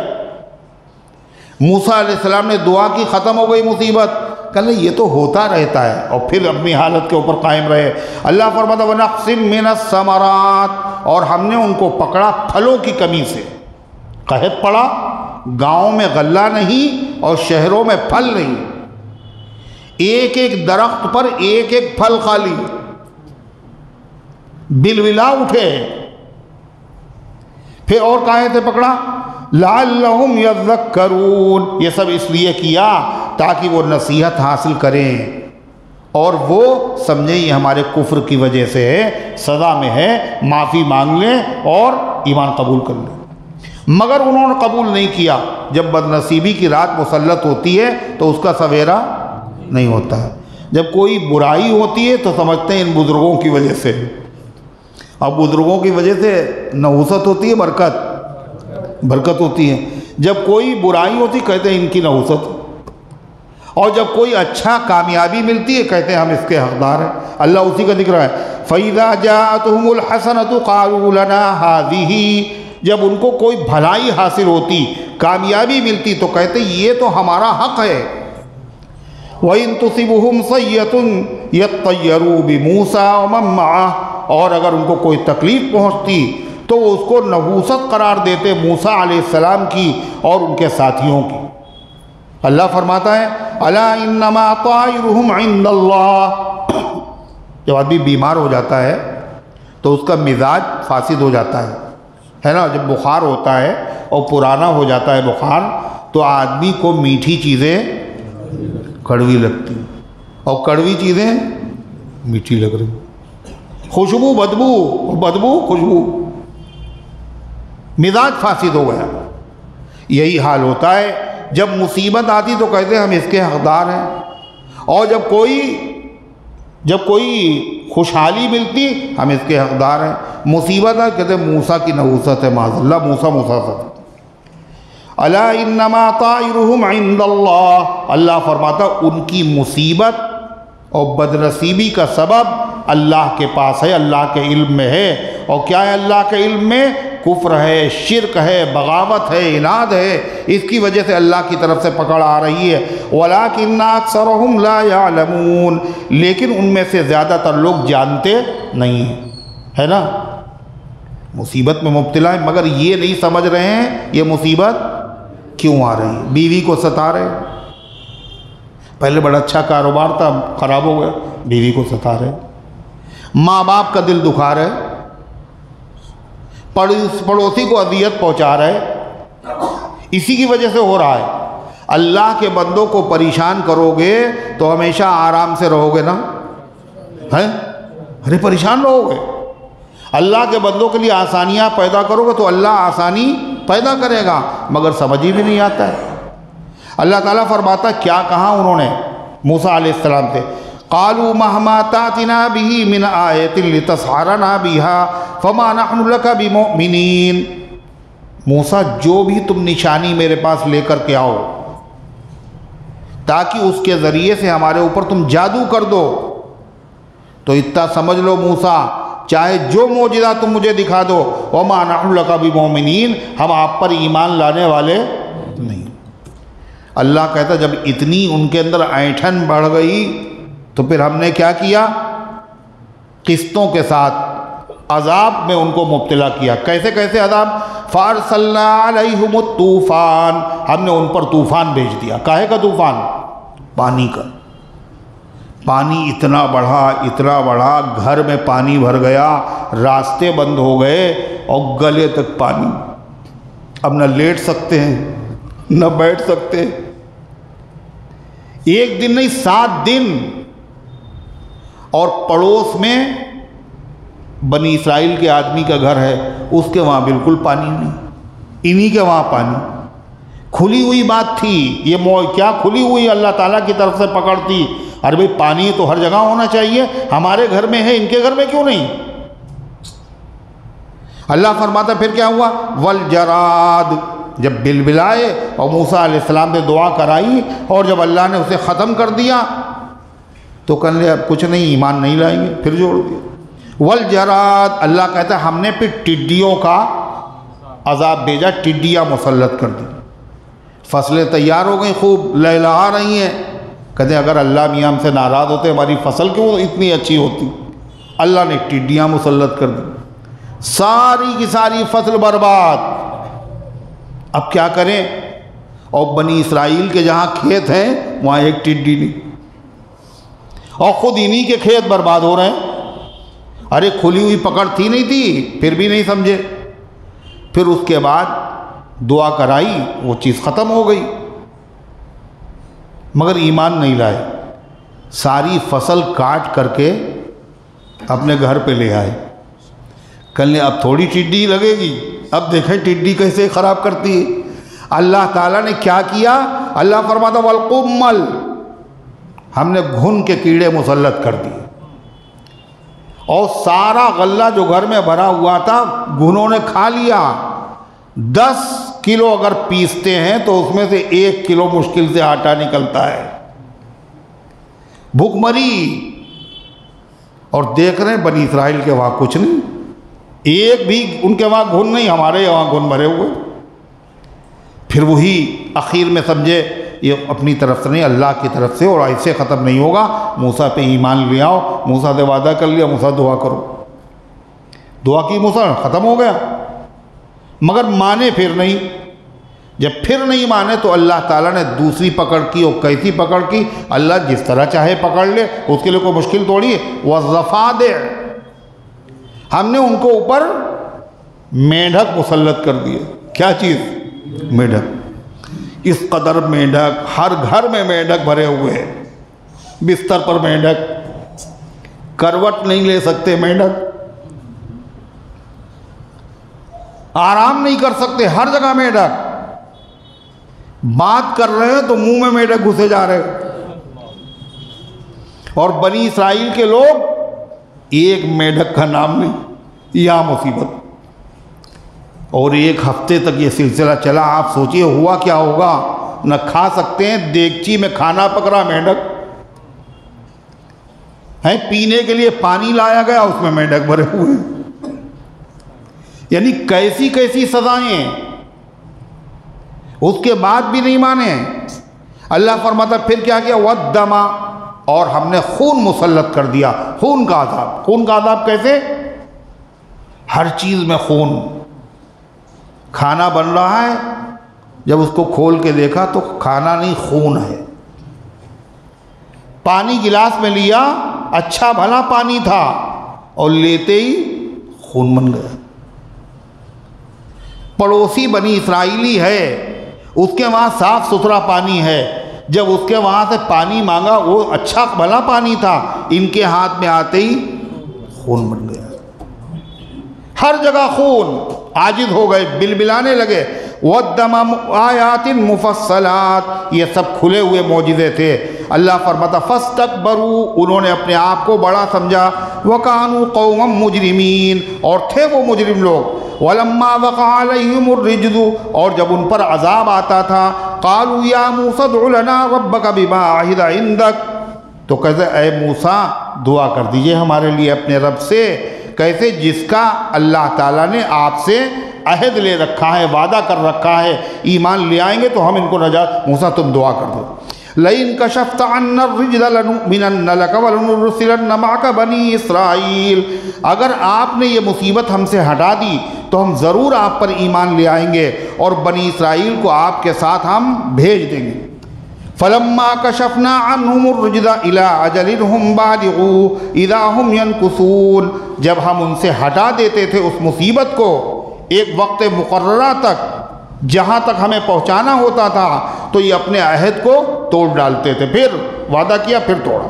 موسیٰ علیہ السلام نے دعا کی، ختم ہو گئی مصیبت. کہنے یہ تو ہوتا رہتا ہے، اور پھر اپنی حالت کے اوپر قائم رہے. اللہ فرماتا وَنَقْصٍ مِّنَ الثَّمَرَاتِ، اور ہم نے ان کو پکڑا پھلوں کی کمی سے۔ قحط پڑا، گاؤں میں غلہ نہیں اور شہروں میں پھل نہیں، ایک ایک درخت پر ایک ایک پھل خالی، بلبلا اٹھے۔ پھر اور کہاں سے پکڑا؟ لعلہم یذکرون، یہ سب اس لیے کیا تاکہ وہ نصیحت حاصل کریں اور وہ سمجھیں یہ ہمارے کفر کی وجہ سے ہے، سزا میں ہے، معافی مانگ لیں اور ایمان قبول کر لیں۔ مگر انہوں نے قبول نہیں کیا۔ جب بدنصیبی کی رات مسلط ہوتی ہے تو اس کا سویرا نہیں ہوتا ہے۔ جب کوئی برائی ہوتی ہے تو سمجھتے ہیں ان بزرگوں کی وجہ سے، اب بزرگوں کی وجہ سے نحوست ہوتی ہے، برکت ہوتی ہے۔ جب کوئی برائی ہوتی کہتے ہیں ان کی نحوست، اور جب کوئی اچھا کامیابی ملتی ہے کہتے ہیں ہم اس کے حقدار ہیں۔ اللہ اسی کا ذکر ہے، فَإِذَا جَاءَتْهُمُ الْحَسَنَةُ قَالُوا لَنَا هَٰذِهِ، جب ان کو کوئی بھلائی حاصل ہوتی، کامیابی ملتی تو کہتے یہ تو ہمارا حق ہے۔ وَإِن تُصِبْهُمْ سَيِّئَةٌ يَطَّيَّرُوا بِمُوسَىٰ وَمَن مَّعَهُ، اور اگر ان کو کوئی تکلیف پہنچتی تو وہ اس کو نحوست قرار دیتے موسیٰ علیہ السلام کی اور ان کے ساتھیوں کی۔ اللہ فرماتا ہے الا انما طائرهم عند اللہ، جب آدمی بیمار ہو جاتا ہے تو اس کا مزاج فاسد ہو جاتا ہے نا، جب بخار ہوتا ہے اور پرانا ہو جاتا ہے بخار تو آدمی کو میٹھی چیزیں کڑوی لگتی اور کڑوی چیزیں میٹھی لگ رہی، خوشبو بدبو خوشبو، مزاج فاسد ہو گیا۔ یہی حال ہوتا ہے، جب مصیبت آتی تو کہتے ہیں ہم اس کے حقدار ہیں، اور جب کوئی خوشحالی ملتی ہم اس کے حقدار ہیں۔ مصیبت ہے کہتے ہیں موسیٰ کی نحوست ہے، معاذ اللہ، موسیٰ الا انما طائرهم عند اللہ، اللہ فرماتا ان کی مصیبت اور بدنصیبی کا سبب اللہ کے پاس ہے، اللہ کے علم میں ہے۔ اور کیا ہے اللہ کے علم میں؟ کفر ہے، شرک ہے، بغاوت ہے، عناد ہے، اس کی وجہ سے اللہ کی طرف سے پکڑ آ رہی ہے۔ وَلَٰكِنَّ أَكْثَرَهُمْ لَا يَعْلَمُونَ، لیکن ان میں سے زیادہ تر لوگ جانتے نہیں ہیں، ہے نا، مصیبت میں مبتلا ہیں مگر یہ نہیں سمجھ رہے ہیں یہ مصیبت کیوں آ رہی ہے۔ بیوی کو ستا رہے، پہلے بڑا اچھا کاروبار تھا خراب ہو گیا، بیوی کو ستا رہے، ماں باپ کا دل دکھا رہے، پڑوسی کو اذیت پہنچا رہے، اسی کی وجہ سے ہو رہا ہے۔ اللہ کے بندوں کو پریشان کرو گے تو ہمیشہ آرام سے رہو گے نا، ارے پریشان رہو گے۔ اللہ کے بندوں کے لیے آسانیاں پیدا کرو گے تو اللہ آسانی پیدا کرے گا، مگر سمجھ ہی بھی نہیں آتا ہے۔ اللہ تعالیٰ فرماتا کیا کہا انہوں نے موسیٰ علیہ السلام سے، قالوا مهما تاتنا به من آیۃ لتسحرنا بها فما نحن لك بمؤمنین، موسیٰ جو بھی تم نشانی میرے پاس لے کر کے آؤ تاکہ اس کے ذریعے سے ہمارے اوپر تم جادو کر دو، تو اتنا سمجھ لو موسیٰ چاہے جو معجزہ تم مجھے دکھا دو، وما نحن لك بمؤمنین، ہم آپ پر ایمان لانے والے نہیں۔ اللہ کہتا جب اتنی ان کے اندر اینٹھن بڑھ گئی تو پھر ہم نے کیا کیا؟ قسطوں کے ساتھ عذاب میں ان کو مبتلا کیا۔ کیسے عذاب؟ فارسلنا علیہم الطوفان، ہم نے ان پر طوفان بھیج دیا۔ کاہے کا طوفان؟ پانی کا۔ پانی اتنا بڑھا گھر میں پانی بھر گیا، راستے بند ہو گئے اور گلے تک پانی، اب نہ لیٹ سکتے ہیں نہ بیٹھ سکتے۔ ایک دن نہیں 7 دن، اور پڑوس میں بنی اسرائیل کے آدمی کا گھر ہے، اس کے وہاں بالکل پانی نہیں، انہی کے وہاں پانی۔ کھلی ہوئی بات تھی یہ، کیا کھلی ہوئی اللہ تعالیٰ کی طرف سے پکڑ تھی، ارے بھائی پانی تو ہر جگہ ہونا چاہیے، ہمارے گھر میں ہے ان کے گھر میں کیوں نہیں؟ اللہ فرماتا پھر کیا ہوا؟ والجراد، جب بلبلائے اور موسیٰ علیہ السلام نے دعا کرائی اور جب اللہ نے اسے ختم کر دیا تو کہنے اب کچھ نہیں، ایمان نہیں لائیں گے، پھر جوڑ دیا۔ والجراد، اللہ کہتا ہے ہم نے پھر ٹڈیوں کا عذاب بھیجا، ٹڈیاں مسلط کر دی، فصلیں تیار ہو گئیں، خوب لہلہا رہی ہیں۔ کہتے ہیں اگر اللہ میاں ہم سے ناراض ہوتے ہماری فصل کیوں اتنی اچھی ہوتی؟ اللہ نے ٹڈیاں مسلط کر دی۔ ساری کی ساری فصل برباد۔ اب کیا کریں؟ اور بنی اسرائیل کے جہاں کھیت ہیں وہاں ایک ٹڈی نہیں، اور خود انہی کے کھیت برباد ہو رہے ہیں۔ ارے کھلی ہوئی پکڑ تھی نہیں تھی، پھر بھی نہیں سمجھے۔ پھر اس کے بعد دعا کرائی، وہ چیز ختم ہو گئی، مگر ایمان نہیں لائے۔ ساری فصل کاٹ کر کے اپنے گھر پہ لے آئے۔ کل اب تھوڑی ٹڈی لگے گی، اب دیکھیں ٹڈی کیسے خراب کرتی ہے۔ اللہ تعالیٰ نے کیا کیا؟ اللہ فرماتا والقمل، ہم نے گھن کے کیڑے مسلط کر دیے، اور سارا غلہ جو گھر میں بھرا ہوا تھا گھنوں نے کھا لیا۔ 10 کلو اگر پیستے ہیں تو اس میں سے 1 کلو مشکل سے آٹا نکلتا ہے۔ بھوک مری، اور دیکھ رہے ہیں بنی اسرائیل کے وہاں کچھ نہیں، ایک بھی ان کے وہاں گھن نہیں، ہمارے وہاں گھن بھرے ہوئے۔ پھر وہی اخیر میں سمجھے یہ اپنی طرف سے نہیں، اللہ کی طرف سے، اور ایسے ختم نہیں ہوگا۔ موسیٰ پہ ایمان لے آؤ، موسیٰ سے وعدہ کر لیا، موسیٰ دعا کرو۔ دعا کی موسیٰ، ختم ہو گیا، مگر مانے پھر نہیں۔ جب پھر نہیں مانے تو اللہ تعالیٰ نے دوسری پکڑ کی، اور کیسی پکڑ کی؟ اللہ جس طرح چاہے پکڑ لے، اس کے لیے کوئی مشکل توڑی ہے۔ وَالضَّفَادِعِ، ہم نے ان کو اوپر مینڈھک مسلط کر دیے۔ کیا چیز؟ مینڈھک۔ اس قدر مینڈھک، ہر گھر میں مینڈھک بھرے ہوئے ہیں، بستر پر مینڈھک، کروٹ نہیں لے سکتے مینڈھک، آرام نہیں کر سکتے، ہر جگہ مینڈھک، بات کر رہے ہیں تو منہ میں مینڈھک گھسے جا رہے ہیں۔ اور بنی اسرائیل کے لوگ ایک مینڈھک کا نام نہیں، یا مصیبت۔ اور 1 ہفتے تک یہ سلسلہ چلا۔ آپ سوچئے ہوا کیا ہوگا؟ نہ کھا سکتے ہیں، دیگچی میں کھانا پک رہا مینڈھک ہے، پینے کے لیے پانی لایا گیا اس میں مینڈھک بھرے ہوئے ہیں۔ یعنی کیسی کیسی سزائیں، اس کے بعد بھی نہیں مانے۔ اللہ فرماتا پھر کیا کیا؟ وَالدَّمَ، اور ہم نے خون مسلط کر دیا۔ خون کا عذاب۔ خون کا عذاب کیسے؟ ہر چیز میں خون۔ کھانا بن رہا ہے، جب اس کو کھول کے دیکھا تو کھانا نہیں، خون ہے۔ پانی گلاس میں لیا، اچھا بھلا پانی تھا، اور لیتے ہی خون بن گیا۔ پڑوسی بنی اسرائیلی ہے، اس کے وہاں صاف ستھرا پانی ہے، جب اس کے وہاں سے پانی مانگا وہ اچھا بھلا پانی تھا، ان کے ہاتھ میں آتے ہی خون بن گیا۔ ہر جگہ خون، عاجز ہو گئے، بلبلانے لگے۔ وَالدَّمَ آیَاتٍ مُفَصَّلَاتٍ، یہ سب کھلے ہوئے معجزے تھے۔ اللہ فرماتا فَاسْتَكْبَرُوا، انہوں نے اپنے آپ کو بڑا سمجھا۔ وَكَانُوا قَوْمًا مُجْرِمِينَ، اور تھے وہ مجرم لوگ۔ وَلَمَّا وَقَعَ عَلَيْهِمُ الرِّجْزُ، اور جب ان پر عذاب آتا تھا، قَالُوا يَا مُوسَىٰ ادْعُ لَنَا رَبَّكَ بِمَا عَهِدَ عِندَكَ، تو کہتے اے موسیٰ دعا کر دیجئے ہمارے لیے اپنے رب سے، کیسے؟ جس کا اللہ تعالیٰ نے آپ سے عہد لے رکھا ہے، وعدہ کر رکھا ہے، ایمان لے آئیں گے تو ہم ان کو نجات۔ موسیٰ تم دعا کر دو۔ لَئِن كَشَفْتَ عَنَّا الرِّجْزَ لَنُؤْمِنَنَّ لَكَ وَلَنُرْسِلَنَّ مَعَكَ بَنِي إِسْرَائِيلَ، اگر آپ نے یہ مصیبت ہم سے ہٹا دی تو ہم ضرور آپ پر ایمان لے آئیں گے، اور بنی اسرائیل کو آپ کے ساتھ ہم بھیج دیں گے۔ فَلَمَّا كَشَفْنَا عَنْهُمُ الرِّجْزَ إِلَىٰ أَجَلٍ هُمْ بَالِغُوهُ إِذَا هُمْ يَنكُثُونَ، جب ہم ان سے ہٹا دیتے تھے اس مصیبت کو ایک وقت مقررہ تک، جہاں تک ہمیں پہنچانا ہوتا تھا، تو یہ اپنے عہد کو توڑ ڈالتے تھے، پھر وعدہ کیا پھر توڑا۔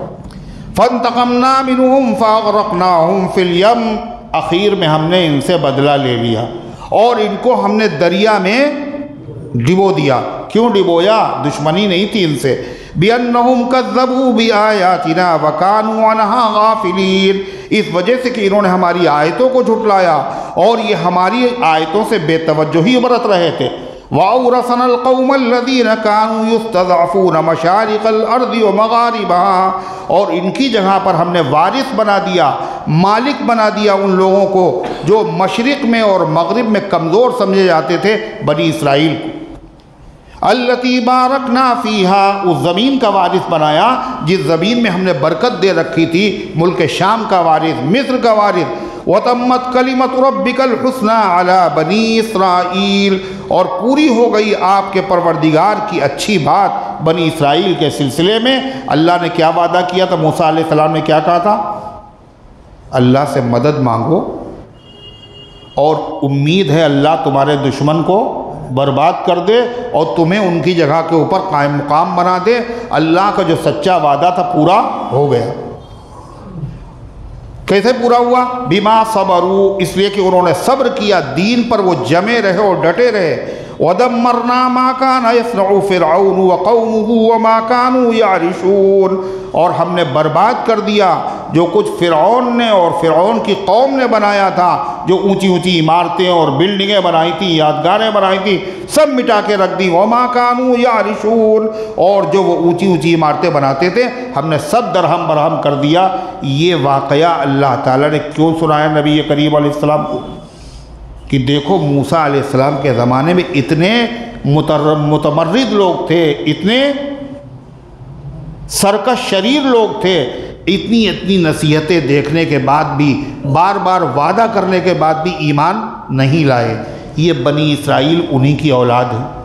فَانْتَقَمْنَا مِنْهُمْ فَأَغْرَقْنَاهُمْ فِي الْيَمِّ، اخیر میں ہم نے ان سے بدلہ لے لیا، اور ان کو ہم نے دریا میں ڈبو دیا۔ کیوں ڈبویا؟ دشمنی نہیں تھی ان سے۔ بِأَنَّهُمْ كَذَّبُوا بِآيَاتِنَا وَكَانُوا عَنْهَا غَافِلِينَ، اس وجہ سے کہ انہوں نے ہماری آیتوں کو جھٹلایا اور یہ ہماری آیتوں سے بے توجہی برت رہے تھے۔ وَأَوْرَثَنَا الْقَوْمَ الَّذِينَ كَانُوا يُسْتَضْعَفُونَ مَشَارِقَ الْأَرْضِ وَمَغَارِبَهَا، اور ان کی جگہ پر ہم نے وارث بنا دیا، مالک بنا دیا ان لوگوں کو جو مشرق میں اور مغرب میں کمزور سمجھے جاتے تھے، بنی اسرائیل کو۔ التی بارکنا فیہا، اس زمین کا وارث بنایا جس زمین میں ہم نے برکت دے رکھی تھی، ملک شام کا وارث، مصر کا وارث۔ وَتَمَّتْ كَلِمَةُ رَبِّكَ الْحُسْنَى عَلَى بَنِي إِسْرَائِيل، اور پوری ہو گئی آپ کے پروردگار کی اچھی بات بنی اسرائیل کے سلسلے میں۔ اللہ نے کیا وعدہ کیا تھا؟ موسیٰ علیہ السلام نے کیا کہا تھا؟ اللہ سے مدد مانگو اور امید ہے اللہ تمہارے دشمن کو برباد کر دے اور تمہیں ان کی جگہ کے اوپر قائم مقام بنا دے۔ اللہ کا جو سچا وعدہ تھا پورا ہو گیا۔ کیسے پورا ہوا؟ بما صبروا، اس لیے کہ انہوں نے صبر کیا، دین پر وہ جمے رہے اور ڈٹے رہے۔ وَدَمَّرْنَا مَا كَانَ يَصْنَعُ فِرْعَوْنُ وَقَوْمُهُ وَمَا كَانُوا يَعْرِشُونَ، اور ہم نے برباد کر دیا جو کچھ فرعون نے اور فرعون کی قوم نے بنایا تھا، جو اونچی اونچی عمارتیں اور بلڈنگیں بنائی تھیں، یادگاریں بنائی تھیں، سب مٹا کے رکھ دی۔ وَمَا كَانُوا يَعْرِشُونَ، اور جو وہ اونچی اونچی عمارتیں بناتے تھے ہم نے سب درہم برہم کر دیا۔ یہ واقعہ اللہ تعالیٰ نے کیوں سنایا نبی کریم علیہ السلام کو؟ کہ دیکھو موسیٰ علیہ السلام کے زمانے میں اتنے متمرد لوگ تھے، اتنے سرکش شریر لوگ تھے، اتنی نصیحتیں دیکھنے کے بعد بھی، بار بار وعدہ کرنے کے بعد بھی ایمان نہیں لائے۔ یہ بنی اسرائیل انہی کی اولاد ہے۔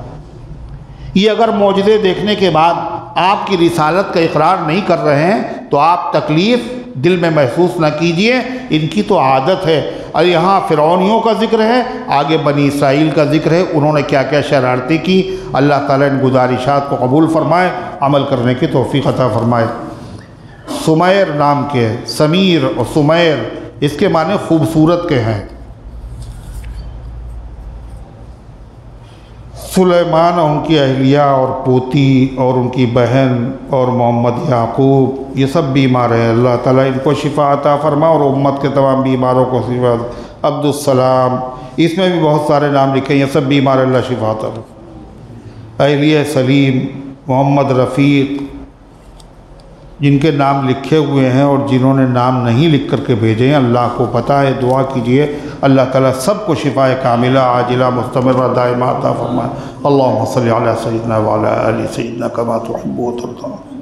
یہ اگر معجزے دیکھنے کے بعد آپ کی رسالت کا اقرار نہیں کر رہے ہیں تو آپ تکلیف دل میں محسوس نہ کیجئے، ان کی تو عادت ہے۔ اور یہاں فرعونیوں کا ذکر ہے، آگے بنی اسرائیل کا ذکر ہے، انہوں نے کیا کیا شرارتیں کی۔ اللہ تعالیٰ ان گزارشات کو قبول فرمائے، عمل کرنے کی توفیق عطا فرمائے۔ سمیر نام کے، سمیر اور سمیر اس کے معنی خوبصورت کے ہیں۔ سلیمان اور ان کی اہلیہ اور پوتی اور ان کی بہن اور محمد یعقوب، یہ سب بیمار ہیں، اللہ تعالیٰ ان کو شفا عطا فرما، اور امت کے تمام بیماروں کو شفا۔ عبد السلام، اس میں بھی بہت سارے نام لکھے ہیں، یہ سب بیمار، اللہ شفا عطا فرما۔ اہلیہ سلیم، محمد رفیق، جن کے نام لکھے ہوئے ہیں اور جنہوں نے نام نہیں لکھ کر کے بھیجے ہیں، اللہ کو پتہ ہے، دعا کیجئے اللہ تعالیٰ سب کو شفا کاملہ عاجلہ مستمرہ دائمہ عطا فرمائے۔ اللہم صلی علی سیدنا وعلی آل سیدنا کما تحب و ترضى۔